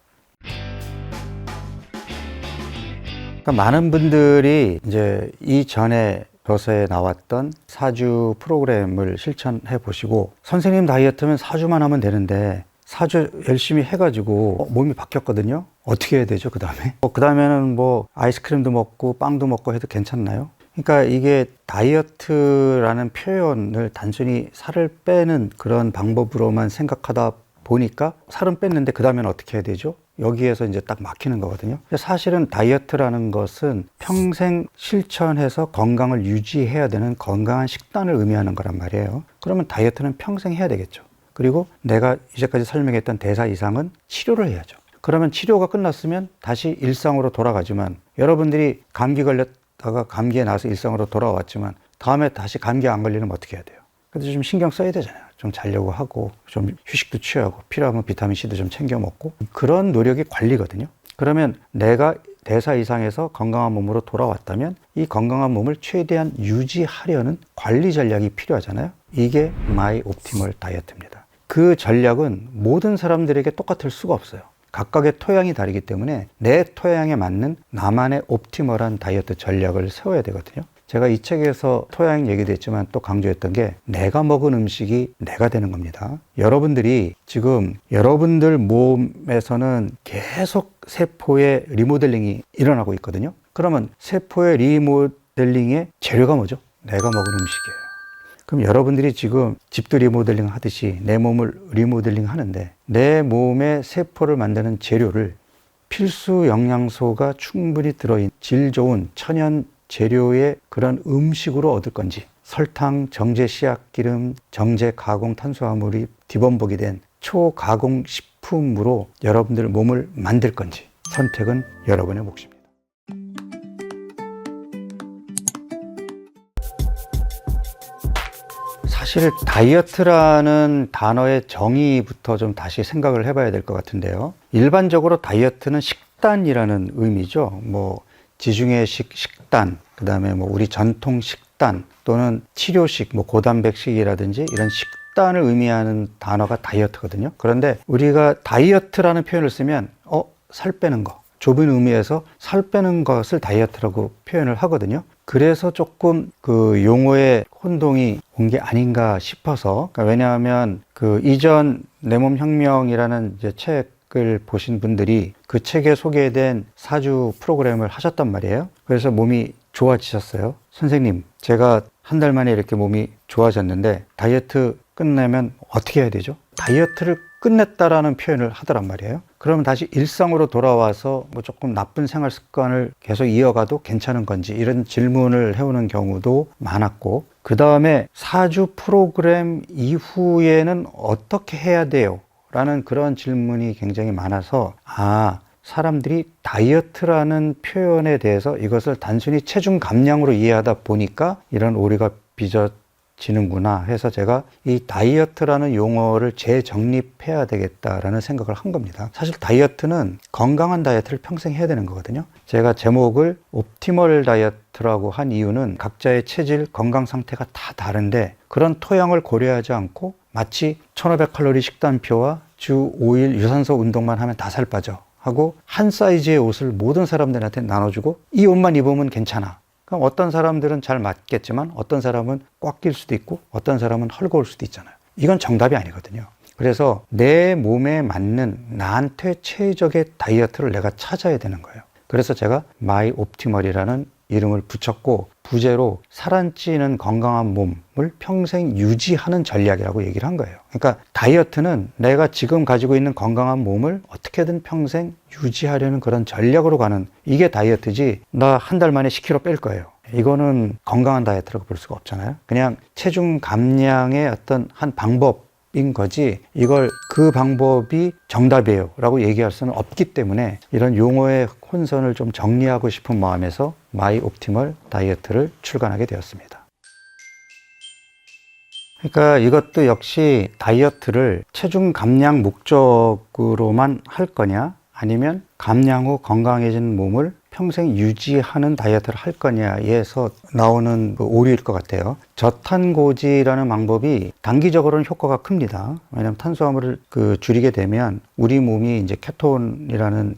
그러니까 많은 분들이 이제 이전에 저서에 나왔던 4주 프로그램을 실천해 보시고, 선생님 다이어트면 4주만 하면 되는데 4주 열심히 해가지고 몸이 바뀌었거든요. 어떻게 해야 되죠? 그 다음에는 뭐 아이스크림도 먹고 빵도 먹고 해도 괜찮나요? 그러니까 이게 다이어트라는 표현을 단순히 살을 빼는 그런 방법으로만 생각하다 보니까 살은 뺐는데 그 다음에는 어떻게 해야 되죠? 여기에서 이제 딱 막히는 거거든요. 사실은 다이어트라는 것은 평생 실천해서 건강을 유지해야 되는 건강한 식단을 의미하는 거란 말이에요. 그러면 다이어트는 평생 해야 되겠죠. 그리고 내가 이제까지 설명했던 대사 이상은 치료를 해야죠. 그러면 치료가 끝났으면 다시 일상으로 돌아가지만, 여러분들이 감기 걸렸다가 감기에 나서 일상으로 돌아왔지만 다음에 다시 감기 안 걸리면 어떻게 해야 돼요? 그래도 좀 신경 써야 되잖아요. 좀 자려고 하고, 좀 휴식도 취하고, 필요하면 비타민C도 좀 챙겨 먹고, 그런 노력이 관리거든요. 그러면 내가 대사 이상에서 건강한 몸으로 돌아왔다면 이 건강한 몸을 최대한 유지하려는 관리 전략이 필요하잖아요. 이게 마이 옵티멀 다이어트입니다. 그 전략은 모든 사람들에게 똑같을 수가 없어요. 각각의 토양이 다르기 때문에 내 토양에 맞는 나만의 옵티멀한 다이어트 전략을 세워야 되거든요. 제가 이 책에서 토양 얘기도 했지만 또 강조했던 게, 내가 먹은 음식이 내가 되는 겁니다. 여러분들이 지금 여러분들 몸에서는 계속 세포의 리모델링이 일어나고 있거든요. 그러면 세포의 리모델링의 재료가 뭐죠? 내가 먹은 음식이에요. 그럼 여러분들이 지금 집도 리모델링 하듯이 내 몸을 리모델링 하는데, 내 몸의 세포를 만드는 재료를 필수 영양소가 충분히 들어있는 질 좋은 천연 재료의 그런 음식으로 얻을 건지, 설탕, 정제 씨앗기름, 정제 가공 탄수화물이 뒤범벅이 된 초가공 식품으로 여러분들 몸을 만들 건지, 선택은 여러분의 몫입니다. 사실 다이어트라는 단어의 정의부터 좀 다시 생각을 해봐야 될 것 같은데요. 일반적으로 다이어트는 식단이라는 의미죠. 뭐 지중해식 식단, 그 다음에 뭐 우리 전통 식단 또는 치료식, 뭐 고단백식이라든지 이런 식단을 의미하는 단어가 다이어트거든요. 그런데 우리가 다이어트라는 표현을 쓰면 살 빼는 거, 좁은 의미에서 살 빼는 것을 다이어트라고 표현을 하거든요. 그래서 조금 그 용어의 혼동이 온 게 아닌가 싶어서, 그러니까 왜냐하면 그 이전 내 몸 혁명이라는 이제 책을 보신 분들이 그 책에 소개된 4주 프로그램을 하셨단 말이에요. 그래서 몸이 좋아지셨어요. 선생님, 제가 한 달 만에 이렇게 몸이 좋아졌는데 다이어트 끝내면 어떻게 해야 되죠? 다이어트를 끝냈다라는 표현을 하더란 말이에요. 그러면 다시 일상으로 돌아와서 뭐 조금 나쁜 생활 습관을 계속 이어가도 괜찮은 건지, 이런 질문을 해오는 경우도 많았고, 그 다음에 4주 프로그램 이후에는 어떻게 해야 돼요? 라는 그런 질문이 굉장히 많아서, 사람들이 다이어트라는 표현에 대해서 이것을 단순히 체중 감량으로 이해하다 보니까 이런 오류가 빚어지는구나 해서 제가 이 다이어트라는 용어를 재정립해야 되겠다라는 생각을 한 겁니다. 사실 다이어트는 건강한 다이어트를 평생 해야 되는 거거든요. 제가 제목을 옵티멀 다이어트라고 한 이유는 각자의 체질, 건강 상태가 다 다른데 그런 토양을 고려하지 않고 마치 1500칼로리 식단표와 주 5일 유산소 운동만 하면 다 살 빠져 하고 한 사이즈의 옷을 모든 사람들한테 나눠주고 이 옷만 입으면 괜찮아. 그럼 어떤 사람들은 잘 맞겠지만 어떤 사람은 꽉 낄 수도 있고 어떤 사람은 헐거울 수도 있잖아요. 이건 정답이 아니거든요. 그래서 내 몸에 맞는 나한테 최적의 다이어트를 내가 찾아야 되는 거예요. 그래서 제가 마이 옵티멀이라는 이름을 붙였고 부제로 살 안 찌는 건강한 몸을 평생 유지하는 전략이라고 얘기를 한 거예요. 그러니까 다이어트는 내가 지금 가지고 있는 건강한 몸을 어떻게든 평생 유지하려는 그런 전략으로 가는, 이게 다이어트지 나 한 달 만에 10kg 뺄 거예요, 이거는 건강한 다이어트라고 볼 수가 없잖아요. 그냥 체중 감량의 어떤 한 방법인 거지 이걸 그 방법이 정답이에요 라고 얘기할 수는 없기 때문에 이런 용어의 혼선을 좀 정리하고 싶은 마음에서 마이 옵티멀 다이어트를 출간하게 되었습니다. 그러니까 이것도 역시 다이어트를 체중 감량 목적으로만 할 거냐, 아니면 감량 후 건강해진 몸을 평생 유지하는 다이어트를 할 거냐에서 나오는 그 오류일 것 같아요. 저탄고지라는 방법이 단기적으로는 효과가 큽니다. 왜냐하면 탄수화물을 줄이게 되면 우리 몸이 이제 케톤이라는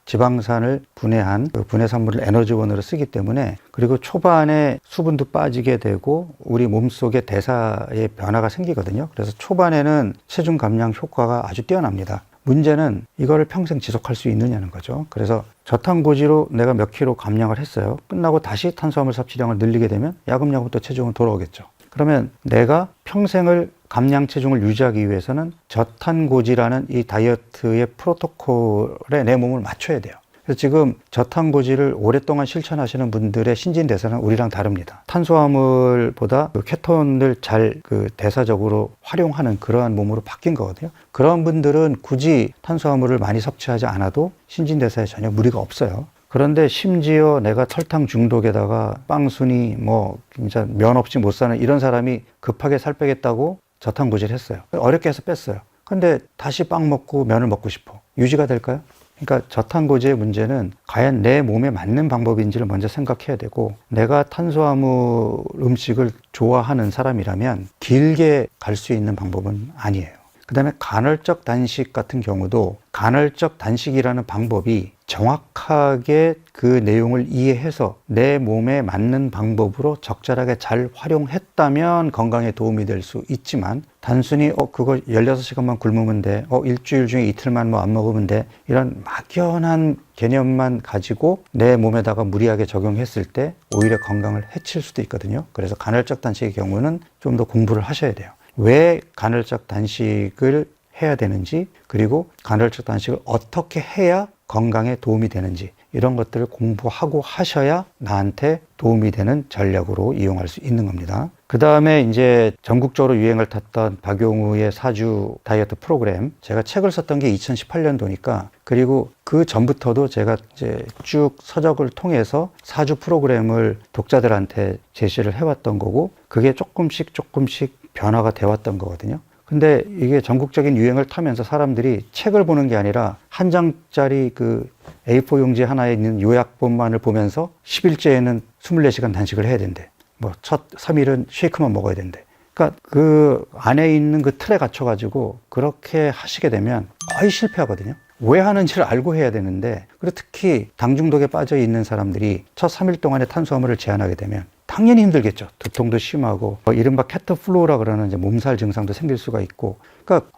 지방산을 분해한 분해산물을 에너지원으로 쓰기 때문에, 그리고 초반에 수분도 빠지게 되고 우리 몸속에 대사에 변화가 생기거든요. 그래서 초반에는 체중 감량 효과가 아주 뛰어납니다. 문제는 이거를 평생 지속할 수 있느냐는 거죠. 그래서 저탄고지로 내가 몇 킬로 감량을 했어요. 끝나고 다시 탄수화물 섭취량을 늘리게 되면 야금야금 또 체중은 돌아오겠죠. 그러면 내가 평생을 감량 체중을 유지하기 위해서는 저탄고지라는 이 다이어트의 프로토콜에 내 몸을 맞춰야 돼요. 그래서 지금 저탄고지를 오랫동안 실천하시는 분들의 신진대사는 우리랑 다릅니다. 탄수화물보다 케톤을 잘 대사적으로 활용하는 그러한 몸으로 바뀐 거거든요. 그런 분들은 굳이 탄수화물을 많이 섭취하지 않아도 신진대사에 전혀 무리가 없어요. 그런데 심지어 내가 설탕 중독에다가 빵순이 진짜 면 없이 못 사는 이런 사람이 급하게 살 빼겠다고 저탄고지를 했어요. 어렵게 해서 뺐어요. 근데 다시 빵 먹고 면을 먹고 싶어. 유지가 될까요? 그러니까 저탄고지의 문제는 과연 내 몸에 맞는 방법인지를 먼저 생각해야 되고, 내가 탄수화물 음식을 좋아하는 사람이라면 길게 갈 수 있는 방법은 아니에요. 그 다음에 간헐적 단식 같은 경우도 간헐적 단식이라는 방법이 정확하게 그 내용을 이해해서 내 몸에 맞는 방법으로 적절하게 잘 활용했다면 건강에 도움이 될 수 있지만, 단순히 그거 16시간만 굶으면 돼, 일주일 중에 이틀만 안 먹으면 돼, 이런 막연한 개념만 가지고 내 몸에다가 무리하게 적용했을 때 오히려 건강을 해칠 수도 있거든요. 그래서 간헐적 단식의 경우는 좀 더 공부를 하셔야 돼요. 왜 간헐적 단식을 해야 되는지, 그리고 간헐적 단식을 어떻게 해야 건강에 도움이 되는지, 이런 것들을 공부하고 하셔야 나한테 도움이 되는 전략으로 이용할 수 있는 겁니다. 그 다음에 이제 전국적으로 유행을 탔던 박용우의 4주 다이어트 프로그램, 제가 책을 썼던 게 2018년도니까, 그리고 그 전부터도 제가 이제 쭉 서적을 통해서 4주 프로그램을 독자들한테 제시를 해왔던 거고, 그게 조금씩 변화가 되었던 거거든요. 근데 이게 전국적인 유행을 타면서 사람들이 책을 보는 게 아니라 한 장짜리 A4 용지 하나에 있는 요약본만을 보면서 10일째에는 24시간 단식을 해야 된대. 첫 3일은 쉐이크만 먹어야 된대. 그러니까 그 안에 있는 그 틀에 갇혀가지고 그렇게 하시게 되면 거의 실패하거든요. 왜 하는지를 알고 해야 되는데, 그리고 특히 당 중독에 빠져 있는 사람들이 첫 3일 동안에 탄수화물을 제한하게 되면 당연히 힘들겠죠. 두통도 심하고 이른바 캐터플로우라 그러는 이제 몸살 증상도 생길 수가 있고, 그러니까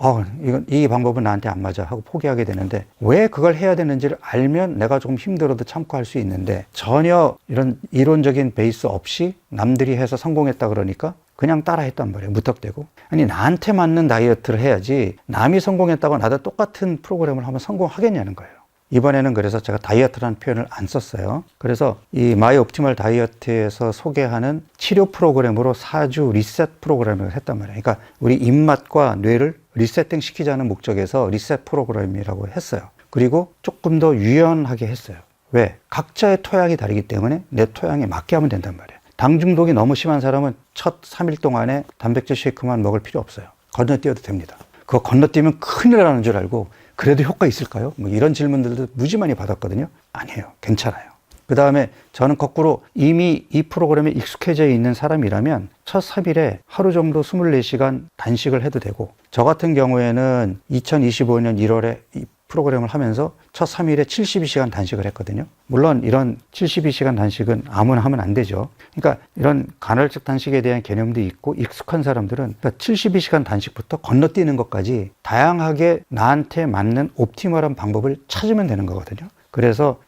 이 방법은 나한테 안 맞아 하고 포기하게 되는데, 왜 그걸 해야 되는지를 알면 내가 조금 힘들어도 참고 할 수 있는데, 전혀 이런 이론적인 베이스 없이 남들이 해서 성공했다 그러니까 그냥 따라 했단 말이에요. 무턱대고. 아니, 나한테 맞는 다이어트를 해야지 남이 성공했다고 나도 똑같은 프로그램을 하면 성공하겠냐는 거예요. 이번에는 그래서 제가 다이어트라는 표현을 안 썼어요. 그래서 이 마이 옵티멀 다이어트에서 소개하는 치료 프로그램으로 4주 리셋 프로그램을 했단 말이에요. 그러니까 우리 입맛과 뇌를 리세팅 시키자는 목적에서 리셋 프로그램이라고 했어요. 그리고 조금 더 유연하게 했어요. 왜? 각자의 토양이 다르기 때문에 내 토양에 맞게 하면 된단 말이에요. 당 중독이 너무 심한 사람은 첫 3일 동안에 단백질 쉐이크만 먹을 필요 없어요. 건너뛰어도 됩니다. 그거 건너뛰면 큰일 나는 줄 알고 그래도 효과 있을까요? 이런 질문들도 무지 많이 받았거든요. 아니에요. 괜찮아요. 그 다음에 저는 거꾸로 이미 이 프로그램에 익숙해져 있는 사람이라면 첫 3일에 하루 정도 24시간 단식을 해도 되고, 저 같은 경우에는 2025년 1월에 이 프로그램을 하면서 첫 3일에 72시간 단식을 했거든요. 물론 이런 72시간 단식은 아무나 하면 안 되죠. 그러니까 이런 간헐적 단식에 대한 개념도 있고, 익숙한 사람들은 72시간 단식부터 건너뛰는 것까지 다양하게 나한테 맞는 옵티멀한 방법을 찾으면 되는 거거든요. 그래서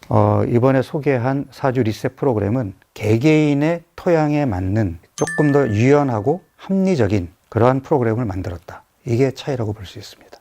이번에 소개한 4주 리셋 프로그램은 개개인의 토양에 맞는 조금 더 유연하고 합리적인 그러한 프로그램을 만들었다. 이게 차이라고 볼 수 있습니다.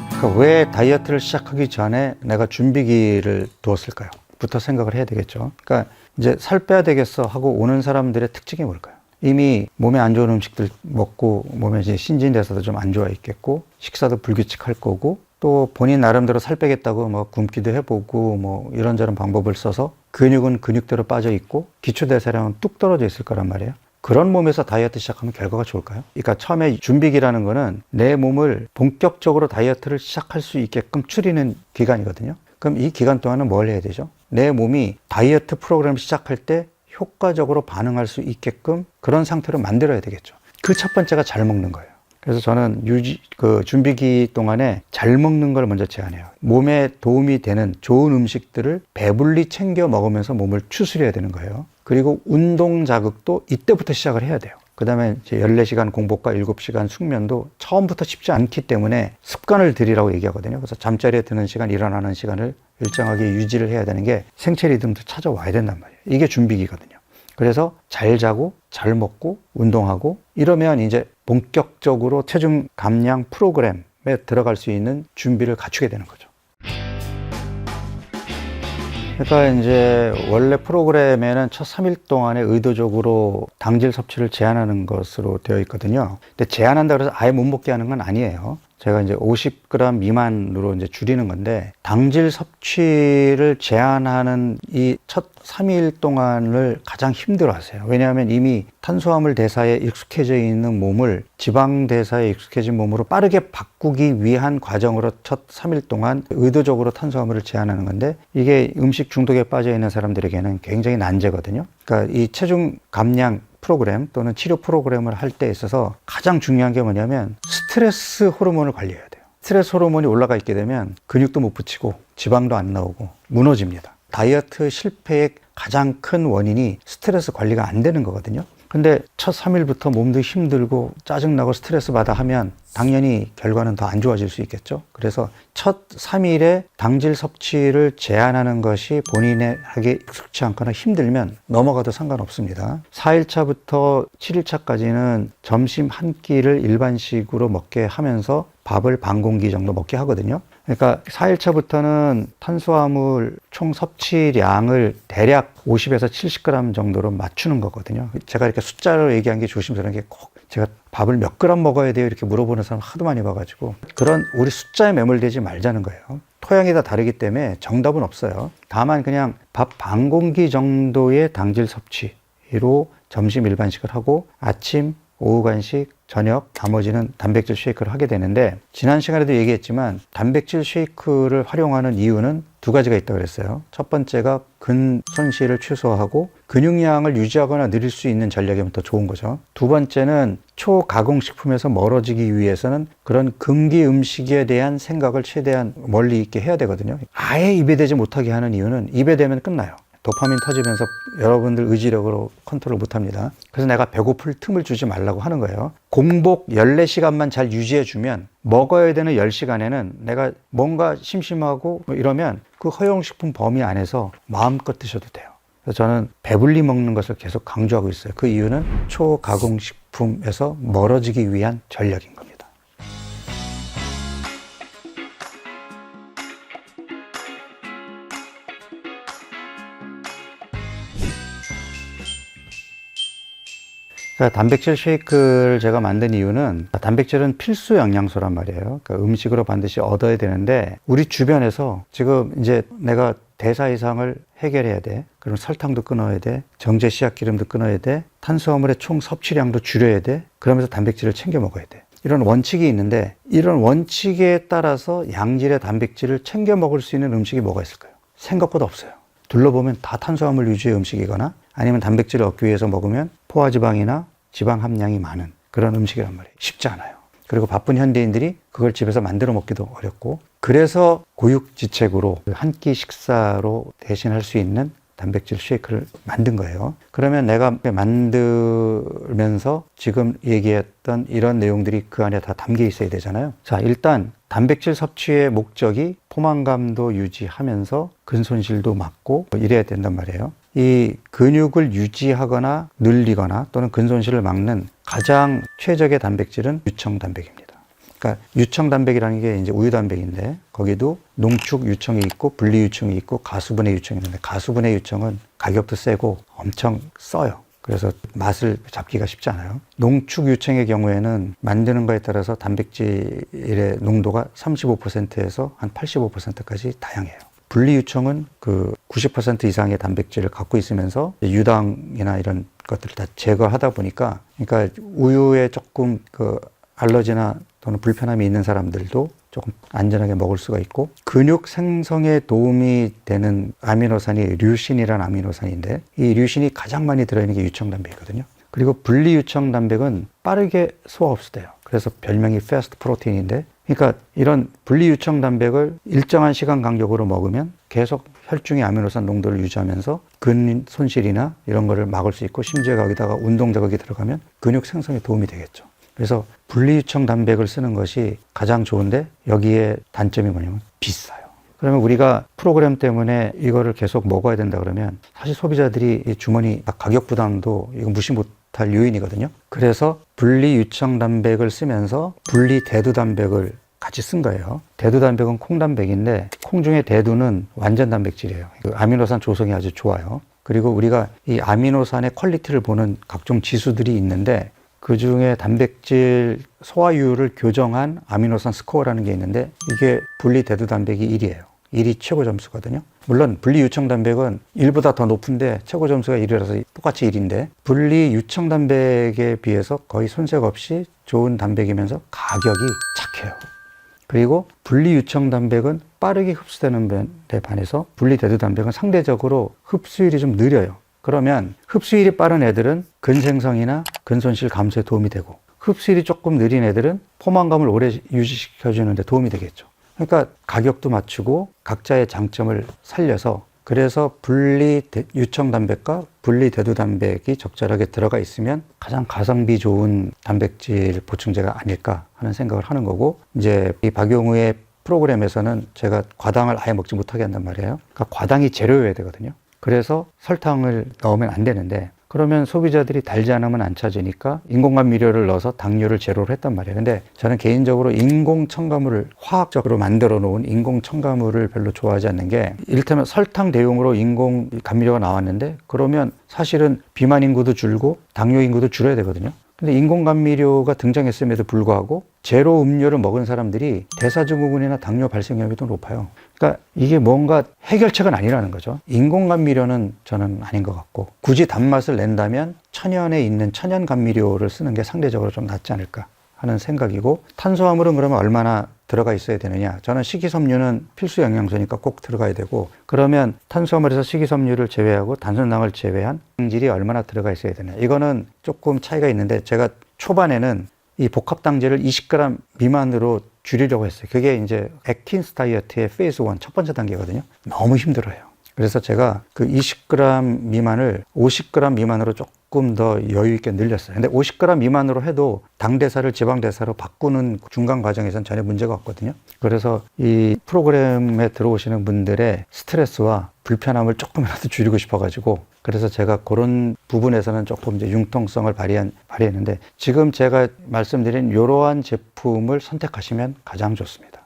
그러니까 왜 다이어트를 시작하기 전에 내가 준비기를 두었을까요? 부터 생각을 해야 되겠죠. 그러니까 이제 살 빼야 되겠어 하고 오는 사람들의 특징이 뭘까요? 이미 몸에 안 좋은 음식들 먹고 몸에 이제 신진대사도 좀 안 좋아 있겠고 식사도 불규칙할 거고 또 본인 나름대로 살 빼겠다고 뭐 굶기도 해보고 뭐 이런저런 방법을 써서 근육은 근육대로 빠져 있고 기초대사량은 뚝 떨어져 있을 거란 말이에요. 그런 몸에서 다이어트 시작하면 결과가 좋을까요? 그러니까 처음에 준비기라는 거는 내 몸을 본격적으로 다이어트를 시작할 수 있게끔 추리는 기간이거든요. 그럼 이 기간 동안은 뭘 해야 되죠? 내 몸이 다이어트 프로그램을 시작할 때 효과적으로 반응할 수 있게끔 그런 상태로 만들어야 되겠죠. 그 첫 번째가 잘 먹는 거예요. 그래서 저는 준비기 동안에 잘 먹는 걸 먼저 제안해요. 몸에 도움이 되는 좋은 음식들을 배불리 챙겨 먹으면서 몸을 추스려야 되는 거예요. 그리고 운동 자극도 이때부터 시작을 해야 돼요. 그 다음에 14시간 공복과 7시간 숙면도 처음부터 쉽지 않기 때문에 습관을 들이라고 얘기하거든요. 그래서 잠자리에 드는 시간, 일어나는 시간을 일정하게 유지를 해야 되는 게 생체 리듬도 찾아와야 된단 말이에요. 이게 준비기거든요. 그래서 잘 자고 잘 먹고 운동하고 이러면 이제 본격적으로 체중 감량 프로그램에 들어갈 수 있는 준비를 갖추게 되는 거죠. 그러니까 이제 원래 프로그램에는 첫 3일 동안에 의도적으로 당질 섭취를 제한하는 것으로 되어 있거든요. 근데 제한한다고 해서 아예 못 먹게 하는 건 아니에요. 제가 이제 50g 미만으로 이제 줄이는 건데 당질 섭취를 제한하는 이 첫 3일 동안을 가장 힘들어 하세요. 왜냐하면 이미 탄수화물 대사에 익숙해져 있는 몸을 지방 대사에 익숙해진 몸으로 빠르게 바꾸기 위한 과정으로 첫 3일 동안 의도적으로 탄수화물을 제한하는 건데 이게 음식 중독에 빠져 있는 사람들에게는 굉장히 난제거든요. 그러니까 이 체중 감량 프로그램 또는 치료 프로그램을 할 때 있어서 가장 중요한 게 뭐냐면 스트레스 호르몬을 관리해야 돼요. 스트레스 호르몬이 올라가 있게 되면 근육도 못 붙이고 지방도 안 나오고 무너집니다. 다이어트 실패의 가장 큰 원인이 스트레스 관리가 안 되는 거거든요. 근데 첫 3일부터 몸도 힘들고 짜증나고 스트레스 받아 하면 당연히 결과는 더 안 좋아질 수 있겠죠. 그래서 첫 3일에 당질 섭취를 제한하는 것이 본인에게 익숙치 않거나 힘들면 넘어가도 상관없습니다. 4일차부터 7일차까지는 점심 한 끼를 일반식으로 먹게 하면서 밥을 반 공기 정도 먹게 하거든요. 그러니까 4일차부터는 탄수화물 총 섭취량을 대략 50에서 70g 정도로 맞추는 거거든요. 제가 이렇게 숫자로 얘기한 게 조심스러운 게 꼭 제가 밥을 몇 그램 먹어야 돼요 이렇게 물어보는 사람 하도 많이 봐가지고 그런 우리 숫자에 매몰되지 말자는 거예요. 토양이 다 다르기 때문에 정답은 없어요. 다만 그냥 밥 반 공기 정도의 당질 섭취로 점심 일반식을 하고 아침, 오후 간식, 저녁, 나머지는 단백질 쉐이크를 하게 되는데 지난 시간에도 얘기했지만 단백질 쉐이크를 활용하는 이유는 두 가지가 있다고 그랬어요. 첫 번째가 근 손실을 최소화하고 근육량을 유지하거나 늘릴 수 있는 전략이면 더 좋은 거죠. 두 번째는 초가공식품에서 멀어지기 위해서는 그런 금기 음식에 대한 생각을 최대한 멀리 있게 해야 되거든요. 아예 입에 대지 못하게 하는 이유는 입에 대면 끝나요. 도파민 터지면서 여러분들 의지력으로 컨트롤 못합니다. 그래서 내가 배고플 틈을 주지 말라고 하는 거예요. 공복 14시간만 잘 유지해주면 먹어야 되는 10시간에는 내가 뭔가 심심하고 이러면 그 허용식품 범위 안에서 마음껏 드셔도 돼요. 그래서 저는 배불리 먹는 것을 계속 강조하고 있어요. 그 이유는 초가공식품에서 멀어지기 위한 전략인 겁니다. 단백질 쉐이크를 제가 만든 이유는 단백질은 필수 영양소란 말이에요. 그러니까 음식으로 반드시 얻어야 되는데 우리 주변에서 지금 이제 내가 대사 이상을 해결해야 돼. 그럼 설탕도 끊어야 돼. 정제 씨앗기름도 끊어야 돼. 탄수화물의 총 섭취량도 줄여야 돼. 그러면서 단백질을 챙겨 먹어야 돼. 이런 원칙이 있는데 이런 원칙에 따라서 양질의 단백질을 챙겨 먹을 수 있는 음식이 뭐가 있을까요? 생각보다 없어요. 둘러보면 다 탄수화물 위주의 음식이거나 아니면 단백질을 얻기 위해서 먹으면 포화지방이나 지방 함량이 많은 그런 음식이란 말이에요. 쉽지 않아요. 그리고 바쁜 현대인들이 그걸 집에서 만들어 먹기도 어렵고 그래서 고육지책으로 한 끼 식사로 대신할 수 있는 단백질 쉐이크를 만든 거예요. 그러면 내가 만들면서 지금 얘기했던 이런 내용들이 그 안에 다 담겨 있어야 되잖아요. 자, 일단 단백질 섭취의 목적이 포만감도 유지하면서 근손실도 막고 이래야 된단 말이에요. 이 근육을 유지하거나 늘리거나 또는 근손실을 막는 가장 최적의 단백질은 유청 단백입니다. 그러니까 유청 단백이라는 게 이제 우유 단백인데 거기도 농축 유청이 있고 분리 유청이 있고 가수분해 유청이 있는데 가수분해 유청은 가격도 세고 엄청 써요. 그래서 맛을 잡기가 쉽지 않아요. 농축 유청의 경우에는 만드는 거에 따라서 단백질의 농도가 35%에서 한 85%까지 다양해요. 분리 유청은 그 90% 이상의 단백질을 갖고 있으면서 유당이나 이런 것들을 다 제거하다 보니까, 그러니까 우유에 조금 그 알러지나 또는 불편함이 있는 사람들도 조금 안전하게 먹을 수가 있고, 근육 생성에 도움이 되는 아미노산이 류신이라는 아미노산인데 이 류신이 가장 많이 들어있는 게 유청 단백이거든요. 그리고 분리 유청 단백은 빠르게 소화 흡수돼요. 그래서 별명이 패스트 프로테인인데, 그러니까 이런 분리 유청 단백을 일정한 시간 간격으로 먹으면 계속 혈중의 아미노산 농도를 유지하면서 근 손실이나 이런 거를 막을 수 있고, 심지어 거기다가 운동 자극이 들어가면 근육 생성에 도움이 되겠죠. 그래서 분리유청 단백을 쓰는 것이 가장 좋은데 여기에 단점이 뭐냐면 비싸요. 그러면 우리가 프로그램 때문에 이거를 계속 먹어야 된다 그러면 사실 소비자들이 이 주머니 가격 부담도 이거 무시 못할 요인이거든요. 그래서 분리유청 단백을 쓰면서 분리대두 단백을 같이 쓴 거예요. 대두 단백은 콩 단백인데 콩 중에 대두는 완전 단백질이에요. 그 아미노산 조성이 아주 좋아요. 그리고 우리가 이 아미노산의 퀄리티를 보는 각종 지수들이 있는데 그 중에 단백질 소화율을 교정한 아미노산 스코어라는 게 있는데 이게 분리 대두 단백이 1이에요. 1이 최고 점수거든요. 물론 분리 유청 단백은 1보다 더 높은데 최고 점수가 1이라서 똑같이 1인데 분리 유청 단백에 비해서 거의 손색 없이 좋은 단백이면서 가격이 착해요. 그리고 분리 유청 단백은 빠르게 흡수되는 데 반해서 분리 대두 단백은 상대적으로 흡수율이 좀 느려요. 그러면 흡수율이 빠른 애들은 근생성이나 근손실 감소에 도움이 되고, 흡수율이 조금 느린 애들은 포만감을 오래 유지시켜주는 데 도움이 되겠죠. 그러니까 가격도 맞추고 각자의 장점을 살려서, 그래서 분리 유청 단백과 분리 대두 단백이 적절하게 들어가 있으면 가장 가성비 좋은 단백질 보충제가 아닐까 하는 생각을 하는 거고, 이제 이 박용우의 프로그램에서는 제가 과당을 아예 먹지 못하게 한단 말이에요. 그러니까 과당이 재료여야 되거든요. 그래서 설탕을 넣으면 안 되는데, 그러면 소비자들이 달지 않으면 안 찾으니까 인공감미료를 넣어서 당류를 제로로 했단 말이에요. 근데 저는 개인적으로 인공 첨가물을 화학적으로 만들어 놓은 인공 첨가물을 별로 좋아하지 않는 게, 이를테면 설탕 대용으로 인공 감미료가 나왔는데 그러면 사실은 비만 인구도 줄고 당뇨 인구도 줄여야 되거든요. 근데 인공감미료가 등장했음에도 불구하고 제로 음료를 먹은 사람들이 대사증후군이나 당뇨 발생 위험이 더 높아요. 그러니까 이게 뭔가 해결책은 아니라는 거죠. 인공감미료는 저는 아닌 것 같고, 굳이 단맛을 낸다면 천연에 있는 천연감미료를 쓰는 게 상대적으로 좀 낫지 않을까 하는 생각이고, 탄수화물은 그러면 얼마나 들어가 있어야 되느냐. 저는 식이섬유는 필수 영양소니까 꼭 들어가야 되고, 그러면 탄수화물에서 식이섬유를 제외하고 단순당을 제외한 당질이 얼마나 들어가 있어야 되느냐. 이거는 조금 차이가 있는데, 제가 초반에는 이 복합당질을 20g 미만으로 줄이려고 했어요. 그게 이제 애킨스 다이어트의 페이즈 1 첫 번째 단계거든요. 너무 힘들어요. 그래서 제가 그 20g 미만을 50g 미만으로 조금 더 여유 있게 늘렸어요. 근데 50g 미만으로 해도 당대사를 지방대사로 바꾸는 중간 과정에서는 전혀 문제가 없거든요. 그래서 이 프로그램에 들어오시는 분들의 스트레스와 불편함을 조금이라도 줄이고 싶어가지고, 그래서 제가 그런 부분에서는 조금 이제 융통성을 발휘했는데, 지금 제가 말씀드린 이러한 제품을 선택하시면 가장 좋습니다.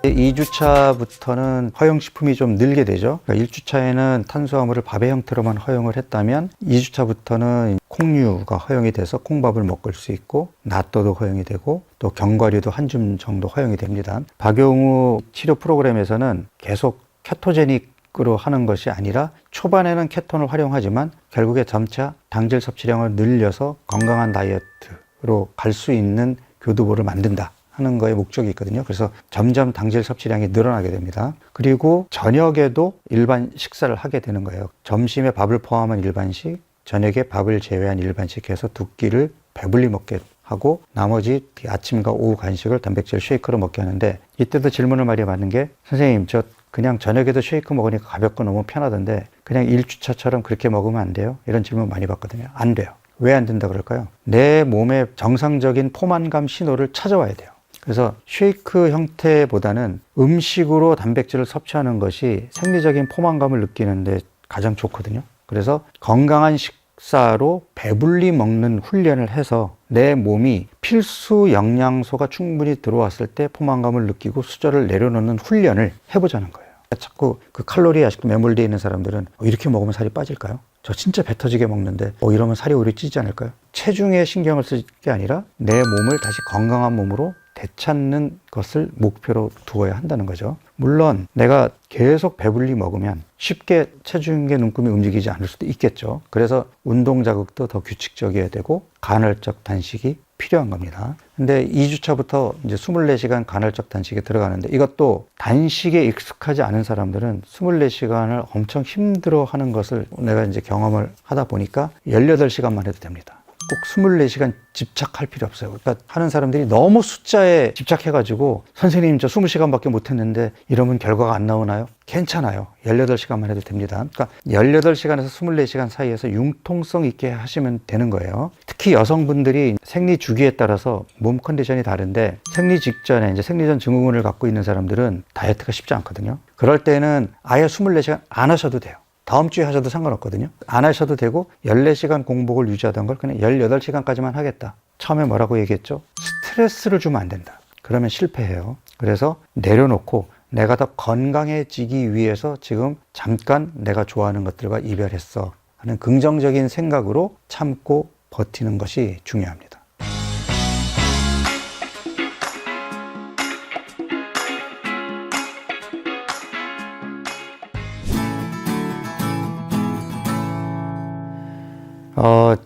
2주차부터는 허용식품이 좀 늘게 되죠. 그러니까 1주차에는 탄수화물을 밥의 형태로만 허용을 했다면 2주차부터는 콩류가 허용이 돼서 콩밥을 먹을 수 있고, 낫또도 허용이 되고, 또 견과류도 한 줌 정도 허용이 됩니다. 박용우 치료 프로그램에서는 계속 케토제닉으로 하는 것이 아니라 초반에는 케톤을 활용하지만 결국에 점차 당질 섭취량을 늘려서 건강한 다이어트로 갈 수 있는 교두보를 만든다 하는 거에 목적이 있거든요. 그래서 점점 당질 섭취량이 늘어나게 됩니다. 그리고 저녁에도 일반 식사를 하게 되는 거예요. 점심에 밥을 포함한 일반식, 저녁에 밥을 제외한 일반식 해서 두 끼를 배불리 먹게 하고, 나머지 아침과 오후 간식을 단백질 쉐이크로 먹게 하는데, 이때도 질문을 많이 받는 게, 선생님 저 그냥 저녁에도 쉐이크 먹으니까 가볍고 너무 편하던데 그냥 1주차처럼 그렇게 먹으면 안 돼요? 이런 질문 많이 받거든요. 안 돼요. 왜 안 된다 그럴까요? 내 몸의 정상적인 포만감 신호를 찾아와야 돼요. 그래서 쉐이크 형태보다는 음식으로 단백질을 섭취하는 것이 생리적인 포만감을 느끼는데 가장 좋거든요. 그래서 건강한 식사로 배불리 먹는 훈련을 해서 내 몸이 필수 영양소가 충분히 들어왔을 때 포만감을 느끼고 수저를 내려놓는 훈련을 해보자는 거예요. 자꾸 그 칼로리에 아직도 매몰되어 있는 사람들은 이렇게 먹으면 살이 빠질까요? 저 진짜 배 터지게 먹는데 이러면 살이 오히려 찌지 않을까요? 체중에 신경을 쓸 게 아니라 내 몸을 다시 건강한 몸으로 되찾는 것을 목표로 두어야 한다는 거죠. 물론 내가 계속 배불리 먹으면 쉽게 체중계 눈금이 움직이지 않을 수도 있겠죠. 그래서 운동 자극도 더 규칙적이어야 되고 간헐적 단식이 필요한 겁니다. 근데 2주차부터 이제 24시간 간헐적 단식에 들어가는데 이것도 단식에 익숙하지 않은 사람들은 24시간을 엄청 힘들어 하는 것을 내가 이제 경험을 하다 보니까 18시간만 해도 됩니다. 꼭 24시간 집착할 필요 없어요. 그러니까 하는 사람들이 너무 숫자에 집착해가지고 선생님 저 20시간밖에 못했는데 이러면 결과가 안 나오나요? 괜찮아요. 18시간만 해도 됩니다. 그러니까 18시간에서 24시간 사이에서 융통성 있게 하시면 되는 거예요. 특히 여성분들이 생리 주기에 따라서 몸 컨디션이 다른데 생리 직전에 이제 생리전 증후군을 갖고 있는 사람들은 다이어트가 쉽지 않거든요. 그럴 때는 아예 24시간 안 하셔도 돼요. 다음 주에 하셔도 상관없거든요. 안 하셔도 되고 14시간 공복을 유지하던 걸 그냥 18시간까지만 하겠다. 처음에 뭐라고 얘기했죠? 스트레스를 주면 안 된다. 그러면 실패해요. 그래서 내려놓고 내가 더 건강해지기 위해서 지금 잠깐 내가 좋아하는 것들과 이별했어 하는 긍정적인 생각으로 참고 버티는 것이 중요합니다.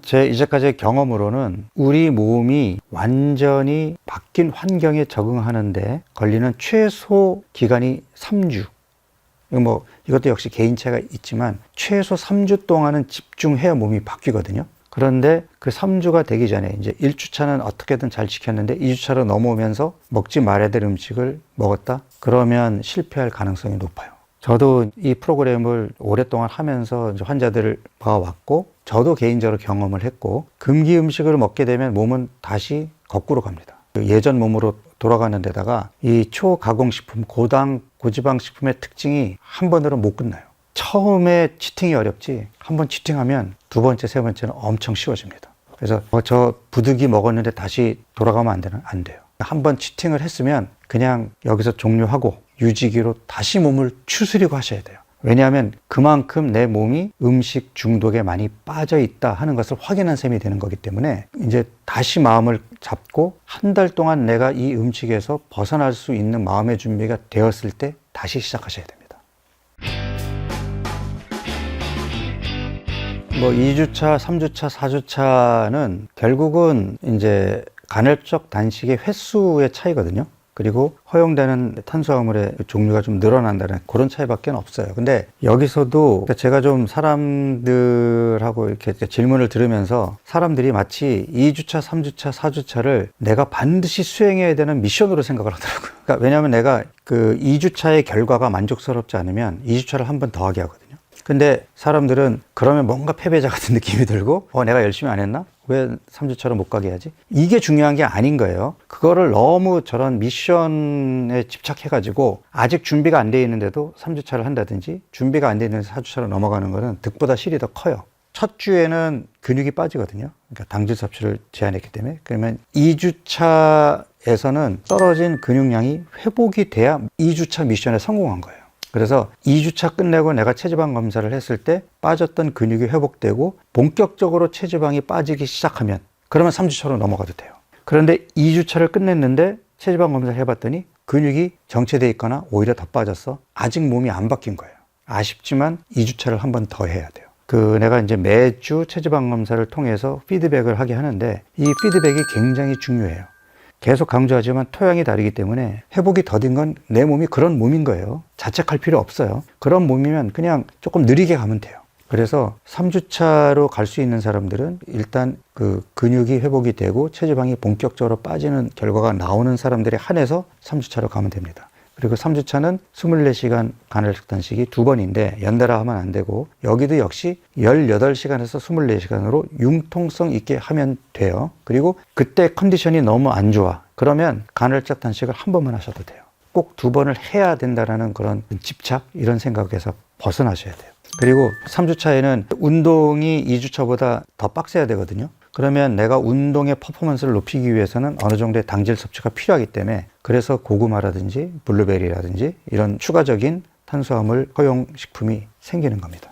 제 이제까지의 경험으로는 우리 몸이 완전히 바뀐 환경에 적응하는데 걸리는 최소 기간이 3주. 이것도 역시 개인차가 있지만 최소 3주 동안은 집중해야 몸이 바뀌거든요. 그런데 그 3주가 되기 전에 이제 1주차는 어떻게든 잘 지켰는데 2주차로 넘어오면서 먹지 말아야 될 음식을 먹었다? 그러면 실패할 가능성이 높아요. 저도 이 프로그램을 오랫동안 하면서 이제 환자들을 봐왔고 저도 개인적으로 경험을 했고 금기 음식을 먹게 되면 몸은 다시 거꾸로 갑니다. 예전 몸으로 돌아가는 데다가 이 초가공식품, 고당, 고지방 식품의 특징이 한 번으로 못 끝나요. 처음에 치팅이 어렵지 한 번 치팅하면 두 번째, 세 번째는 엄청 쉬워집니다. 그래서 저 부득이 먹었는데 다시 돌아가면 안 돼요. 한 번 치팅을 했으면 그냥 여기서 종료하고 유지기로 다시 몸을 추스리고 하셔야 돼요. 왜냐하면 그만큼 내 몸이 음식 중독에 많이 빠져 있다 하는 것을 확인한 셈이 되는 거기 때문에 이제 다시 마음을 잡고 한 달 동안 내가 이 음식에서 벗어날 수 있는 마음의 준비가 되었을 때 다시 시작하셔야 됩니다. 2주차, 3주차, 4주차는 결국은 이제 간헐적 단식의 횟수의 차이거든요. 그리고 허용되는 탄수화물의 종류가 좀 늘어난다는 그런 차이밖에 없어요. 근데 여기서도 제가 좀 사람들하고 이렇게 질문을 들으면서 사람들이 마치 2주차, 3주차, 4주차를 내가 반드시 수행해야 되는 미션으로 생각을 하더라고요. 그러니까 왜냐하면 내가 그 2주차의 결과가 만족스럽지 않으면 2주차를 한 번 더 하게 하거든요. 근데 사람들은 그러면 뭔가 패배자 같은 느낌이 들고 내가 열심히 안 했나? 왜 3주차로 못 가게 하지? 이게 중요한 게 아닌 거예요. 그거를 너무 저런 미션에 집착해가지고 아직 준비가 안 돼 있는데도 3주차를 한다든지 준비가 안 돼 있는데 4주차로 넘어가는 거는 득보다 실이 더 커요. 첫 주에는 근육이 빠지거든요. 그러니까 당질 섭취를 제한했기 때문에. 그러면 2주차에서는 떨어진 근육량이 회복이 돼야 2주차 미션에 성공한 거예요. 그래서 2주차 끝내고 내가 체지방 검사를 했을 때 빠졌던 근육이 회복되고 본격적으로 체지방이 빠지기 시작하면 그러면 3주차로 넘어가도 돼요. 그런데 2주차를 끝냈는데 체지방 검사를 해봤더니 근육이 정체되어 있거나 오히려 더 빠졌어. 아직 몸이 안 바뀐 거예요. 아쉽지만 2주차를 한 번 더 해야 돼요. 내가 이제 매주 체지방 검사를 통해서 피드백을 하게 하는데 이 피드백이 굉장히 중요해요. 계속 강조하지만 토양이 다르기 때문에 회복이 더딘 건 내 몸이 그런 몸인 거예요. 자책할 필요 없어요. 그런 몸이면 그냥 조금 느리게 가면 돼요. 그래서 3주차로 갈 수 있는 사람들은 일단 그 근육이 회복이 되고 체지방이 본격적으로 빠지는 결과가 나오는 사람들에 한해서 3주차로 가면 됩니다. 그리고 3주차는 24시간 간헐적 단식이 2번인데 연달아 하면 안 되고, 여기도 역시 18시간에서 24시간으로 융통성 있게 하면 돼요. 그리고 그때 컨디션이 너무 안 좋아. 그러면 간헐적 단식을 한 번만 하셔도 돼요. 꼭 2번을 해야 된다라는 그런 집착, 이런 생각에서 벗어나셔야 돼요. 그리고 3주차에는 운동이 2주차보다 더 빡세야 되거든요. 그러면 내가 운동의 퍼포먼스를 높이기 위해서는 어느 정도의 당질 섭취가 필요하기 때문에, 그래서 고구마라든지 블루베리라든지 이런 추가적인 탄수화물 허용 식품이 생기는 겁니다.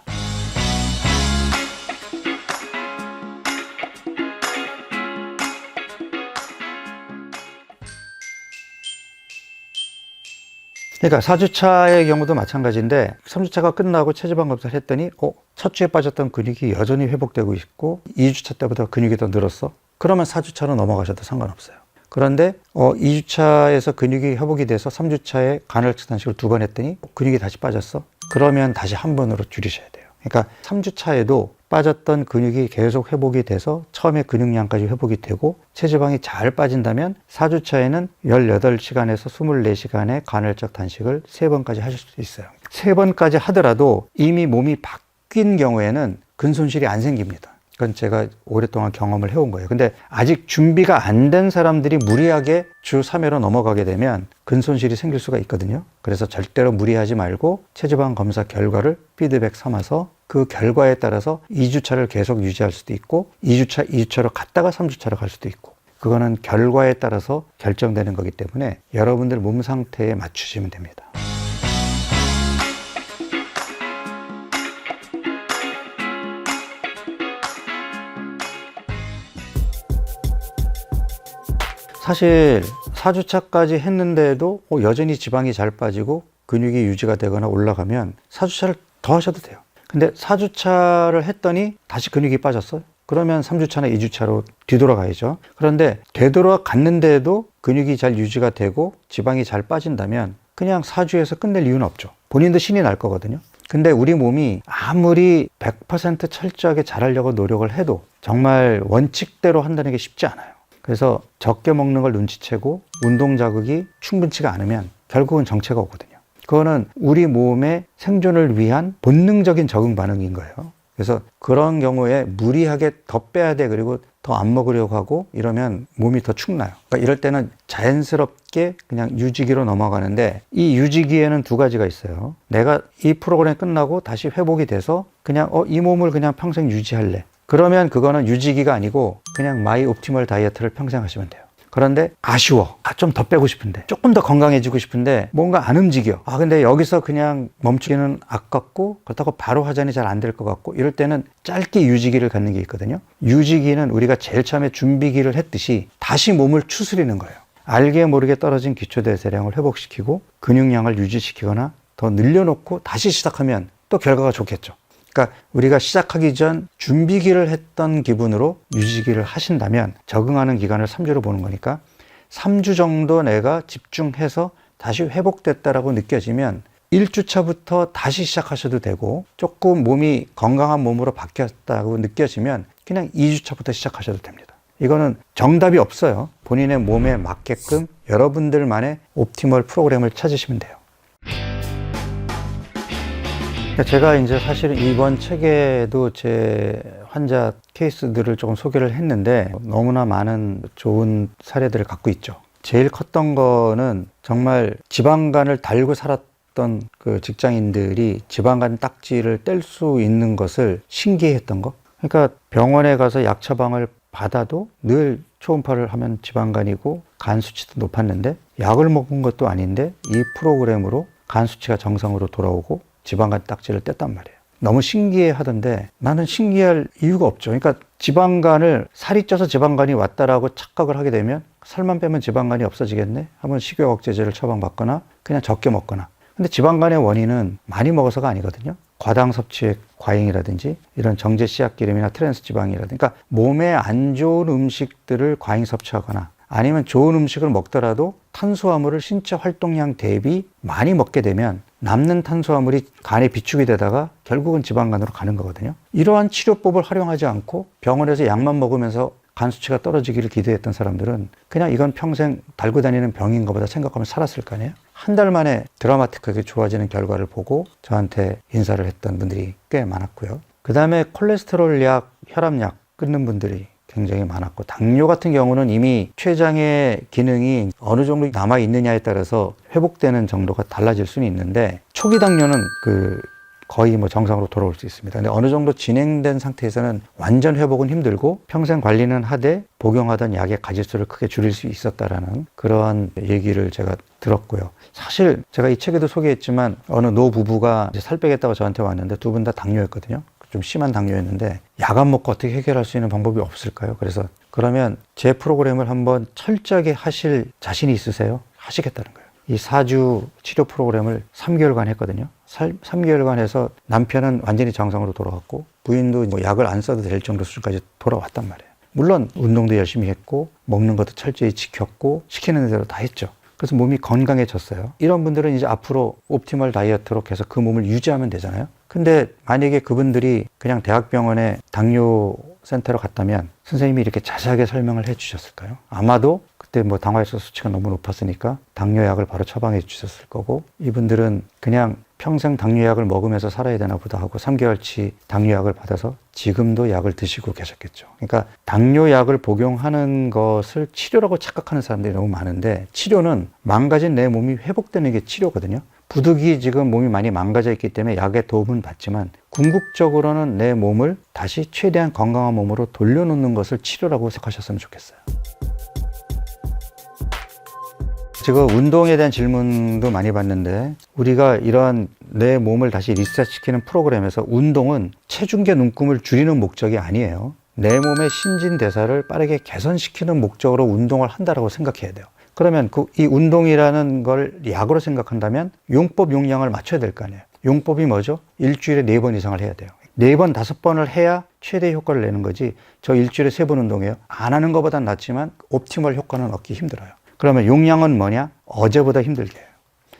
그러니까 4주차의 경우도 마찬가지인데, 3주차가 끝나고 체지방 검사를 했더니 첫 주에 빠졌던 근육이 여전히 회복되고 있고 2주차 때보다 근육이 더 늘었어. 그러면 4주차로 넘어가셔도 상관없어요. 그런데 2주차에서 근육이 회복이 돼서 3주차에 간헐적 단식을 2번 했더니 근육이 다시 빠졌어. 그러면 다시 한 번으로 줄이셔야 돼요. 그러니까 3주차에도 빠졌던 근육이 계속 회복이 돼서 처음에 근육량까지 회복이 되고 체지방이 잘 빠진다면 4주차에는 18시간에서 24시간의 간헐적 단식을 3번까지 하실 수 있어요. 3번까지 하더라도 이미 몸이 바뀐 경우에는 근손실이 안 생깁니다. 그건 제가 오랫동안 경험을 해온 거예요. 근데 아직 준비가 안 된 사람들이 무리하게 주 3회로 넘어가게 되면 근손실이 생길 수가 있거든요. 그래서 절대로 무리하지 말고 체지방 검사 결과를 피드백 삼아서 그 결과에 따라서 2주차를 계속 유지할 수도 있고 2주차로 갔다가 3주차로 갈 수도 있고, 그거는 결과에 따라서 결정되는 거기 때문에 여러분들 몸 상태에 맞추시면 됩니다. 사실 4주차까지 했는데도 여전히 지방이 잘 빠지고 근육이 유지가 되거나 올라가면 4주차를 더 하셔도 돼요. 근데 4주차를 했더니 다시 근육이 빠졌어요. 그러면 3주차나 2주차로 뒤돌아가야죠. 그런데 되돌아갔는데도 근육이 잘 유지가 되고 지방이 잘 빠진다면 그냥 4주에서 끝낼 이유는 없죠. 본인도 신이 날 거거든요. 근데 우리 몸이 아무리 100% 철저하게 잘하려고 노력을 해도 정말 원칙대로 한다는 게 쉽지 않아요. 그래서 적게 먹는 걸 눈치채고 운동 자극이 충분치가 않으면 결국은 정체가 오거든요. 그거는 우리 몸의 생존을 위한 본능적인 적응 반응인 거예요. 그래서 그런 경우에 무리하게 더 빼야 돼, 그리고 더 안 먹으려고 하고 이러면 몸이 더 축나요. 그러니까 이럴 때는 자연스럽게 그냥 유지기로 넘어가는데, 이 유지기에는 2가지가 있어요. 내가 이 프로그램 끝나고 다시 회복이 돼서 그냥 이 몸을 그냥 평생 유지할래. 그러면 그거는 유지기가 아니고 그냥 마이 옵티멀 다이어트를 평생 하시면 돼요. 그런데 아쉬워. 좀 더 빼고 싶은데, 조금 더 건강해지고 싶은데 뭔가 안 움직여. 근데 여기서 그냥 멈추기는 아깝고 그렇다고 바로 하자니 잘 안 될 것 같고, 이럴 때는 짧게 유지기를 갖는 게 있거든요. 유지기는 우리가 제일 처음에 준비기를 했듯이 다시 몸을 추스리는 거예요. 알게 모르게 떨어진 기초대사량을 회복시키고 근육량을 유지시키거나 더 늘려놓고 다시 시작하면 또 결과가 좋겠죠. 그러니까 우리가 시작하기 전 준비기를 했던 기분으로 유지기를 하신다면 적응하는 기간을 3주로 보는 거니까 3주 정도 내가 집중해서 다시 회복됐다라고 느껴지면 1주차부터 다시 시작하셔도 되고, 조금 몸이 건강한 몸으로 바뀌었다고 느껴지면 그냥 2주차부터 시작하셔도 됩니다. 이거는 정답이 없어요. 본인의 몸에 맞게끔 여러분들만의 옵티멀 프로그램을 찾으시면 돼요. 제가 이제 사실은 이번 책에도 제 환자 케이스들을 조금 소개를 했는데 너무나 많은 좋은 사례들을 갖고 있죠. 제일 컸던 거는 정말 지방간을 달고 살았던 그 직장인들이 지방간 딱지를 뗄 수 있는 것을 신기해했던 거. 그러니까 병원에 가서 약 처방을 받아도 늘 초음파를 하면 지방간이고 간 수치도 높았는데, 약을 먹은 것도 아닌데 이 프로그램으로 간 수치가 정상으로 돌아오고 지방간 딱지를 뗐단 말이에요. 너무 신기해 하던데 나는 신기할 이유가 없죠. 그러니까 지방간을, 살이 쪄서 지방간이 왔다라고 착각을 하게 되면 살만 빼면 지방간이 없어지겠네? 한번 식욕 억제제를 처방받거나 그냥 적게 먹거나. 근데 지방간의 원인은 많이 먹어서가 아니거든요. 과당 섭취의 과잉이라든지 이런 정제 씨앗기름이나 트랜스 지방이라든지, 그러니까 몸에 안 좋은 음식들을 과잉 섭취하거나 아니면 좋은 음식을 먹더라도 탄수화물을 신체 활동량 대비 많이 먹게 되면 남는 탄수화물이 간에 비축이 되다가 결국은 지방간으로 가는 거거든요. 이러한 치료법을 활용하지 않고 병원에서 약만 먹으면서 간 수치가 떨어지기를 기대했던 사람들은 그냥 이건 평생 달고 다니는 병인 것보다 생각하면 살았을 거 아니에요. 한 달 만에 드라마틱하게 좋아지는 결과를 보고 저한테 인사를 했던 분들이 꽤 많았고요. 그 다음에 콜레스테롤 약, 혈압약 끊는 분들이 굉장히 많았고, 당뇨 같은 경우는 이미 췌장의 기능이 어느 정도 남아있느냐에 따라서 회복되는 정도가 달라질 수는 있는데, 초기 당뇨는 거의 정상으로 돌아올 수 있습니다. 근데 어느 정도 진행된 상태에서는 완전 회복은 힘들고 평생 관리는 하되 복용하던 약의 가지수를 크게 줄일 수 있었다라는 그러한 얘기를 제가 들었고요. 사실 제가 이 책에도 소개했지만 어느 노부부가 이제 살 빼겠다고 저한테 왔는데 두 분 다 당뇨였거든요. 좀 심한 당뇨였는데 약 안 먹고 어떻게 해결할 수 있는 방법이 없을까요? 그래서 그러면 제 프로그램을 한번 철저하게 하실 자신이 있으세요? 하시겠다는 거예요. 이 4주 치료 프로그램을 3개월간 했거든요. 3개월간 해서 남편은 완전히 정상으로 돌아왔고 부인도 약을 안 써도 될 정도 수준까지 돌아왔단 말이에요. 물론 운동도 열심히 했고 먹는 것도 철저히 지켰고 시키는 대로 다 했죠. 그래서 몸이 건강해졌어요. 이런 분들은 이제 앞으로 옵티멀 다이어트로 계속 그 몸을 유지하면 되잖아요. 근데 만약에 그분들이 그냥 대학병원에 당뇨 센터로 갔다면 선생님이 이렇게 자세하게 설명을 해 주셨을까요? 아마도 그때 당화혈소 수치가 너무 높았으니까 당뇨약을 바로 처방해 주셨을 거고, 이분들은 그냥 평생 당뇨약을 먹으면서 살아야 되나 보다 하고 3개월치 당뇨약을 받아서 지금도 약을 드시고 계셨겠죠. 그러니까 당뇨약을 복용하는 것을 치료라고 착각하는 사람들이 너무 많은데, 치료는 망가진 내 몸이 회복되는 게 치료거든요. 부득이 지금 몸이 많이 망가져 있기 때문에 약의 도움은 받지만 궁극적으로는 내 몸을 다시 최대한 건강한 몸으로 돌려놓는 것을 치료라고 생각하셨으면 좋겠어요. 지금 운동에 대한 질문도 많이 받는데, 우리가 이러한 내 몸을 다시 리셋시키는 프로그램에서 운동은 체중계 눈금을 줄이는 목적이 아니에요. 내 몸의 신진대사를 빠르게 개선시키는 목적으로 운동을 한다고 생각해야 돼요. 그러면 이 운동이라는 걸 약으로 생각한다면 용법 용량을 맞춰야 될 거 아니에요. 용법이 뭐죠? 일주일에 4번 이상을 해야 돼요. 4번, 5번을 해야 최대 효과를 내는 거지, 저 일주일에 3번 운동해요. 안 하는 것보단 낫지만 옵티멀 효과는 얻기 힘들어요. 그러면 용량은 뭐냐? 어제보다 힘들게 해요.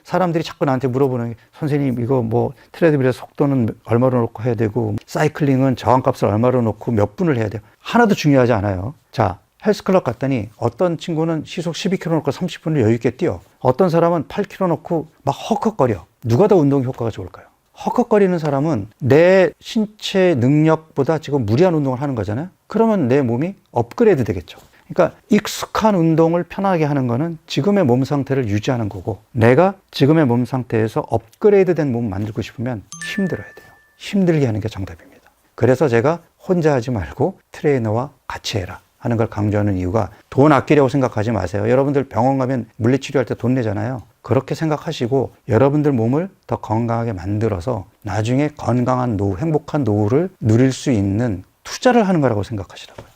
사람들이 자꾸 나한테 물어보는 게, 선생님 이거 트레드밀의 속도는 얼마로 놓고 해야 되고 사이클링은 저항값을 얼마로 놓고 몇 분을 해야 돼요. 하나도 중요하지 않아요. 자, 헬스클럽 갔더니 어떤 친구는 시속 12km 놓고 30분을 여유 있게 뛰어. 어떤 사람은 8km 놓고 막 헉헉거려. 누가 더 운동 효과가 좋을까요? 헉헉거리는 사람은 내 신체 능력보다 지금 무리한 운동을 하는 거잖아요. 그러면 내 몸이 업그레이드 되겠죠. 그러니까 익숙한 운동을 편하게 하는 거는 지금의 몸 상태를 유지하는 거고, 내가 지금의 몸 상태에서 업그레이드 된 몸 만들고 싶으면 힘들어야 돼요. 힘들게 하는 게 정답입니다. 그래서 제가 혼자 하지 말고 트레이너와 같이 해라 하는 걸 강조하는 이유가, 돈 아끼려고 생각하지 마세요. 여러분들 병원 가면 물리치료할 때 돈 내잖아요. 그렇게 생각하시고 여러분들 몸을 더 건강하게 만들어서 나중에 건강한 노후, 행복한 노후를 누릴 수 있는 투자를 하는 거라고 생각하시라고요.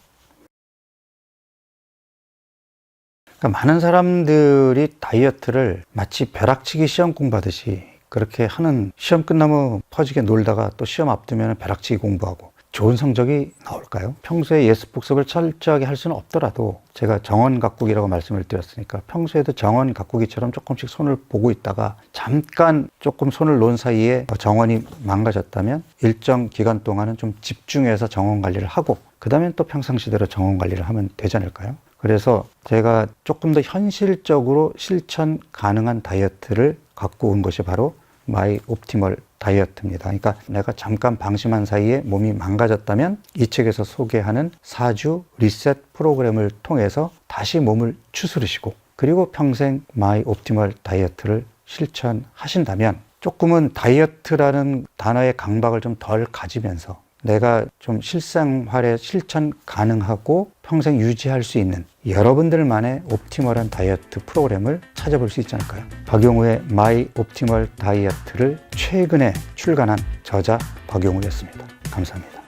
그러니까 많은 사람들이 다이어트를 마치 벼락치기 시험 공부하듯이 그렇게 하는, 시험 끝나면 퍼지게 놀다가 또 시험 앞두면 벼락치기 공부하고 좋은 성적이 나올까요? 평소에 예습 복습을 철저하게 할 수는 없더라도, 제가 정원 가꾸기라고 말씀을 드렸으니까 평소에도 정원 가꾸기처럼 조금씩 손을 보고 있다가 잠깐 조금 손을 놓은 사이에 정원이 망가졌다면 일정 기간 동안은 좀 집중해서 정원 관리를 하고 그 다음에 또 평상시대로 정원 관리를 하면 되지 않을까요? 그래서 제가 조금 더 현실적으로 실천 가능한 다이어트를 갖고 온 것이 바로 마이 옵티멀 다이어트입니다. 그러니까 내가 잠깐 방심한 사이에 몸이 망가졌다면 이 책에서 소개하는 4주 리셋 프로그램을 통해서 다시 몸을 추스르시고, 그리고 평생 마이 옵티멀 다이어트를 실천하신다면 조금은 다이어트라는 단어의 강박을 좀 덜 가지면서 내가 좀 실생활에 실천 가능하고 평생 유지할 수 있는 여러분들만의 옵티멀한 다이어트 프로그램을 찾아볼 수 있지 않을까요? 박용우의 마이 옵티멀 다이어트를 최근에 출간한 저자 박용우였습니다. 감사합니다.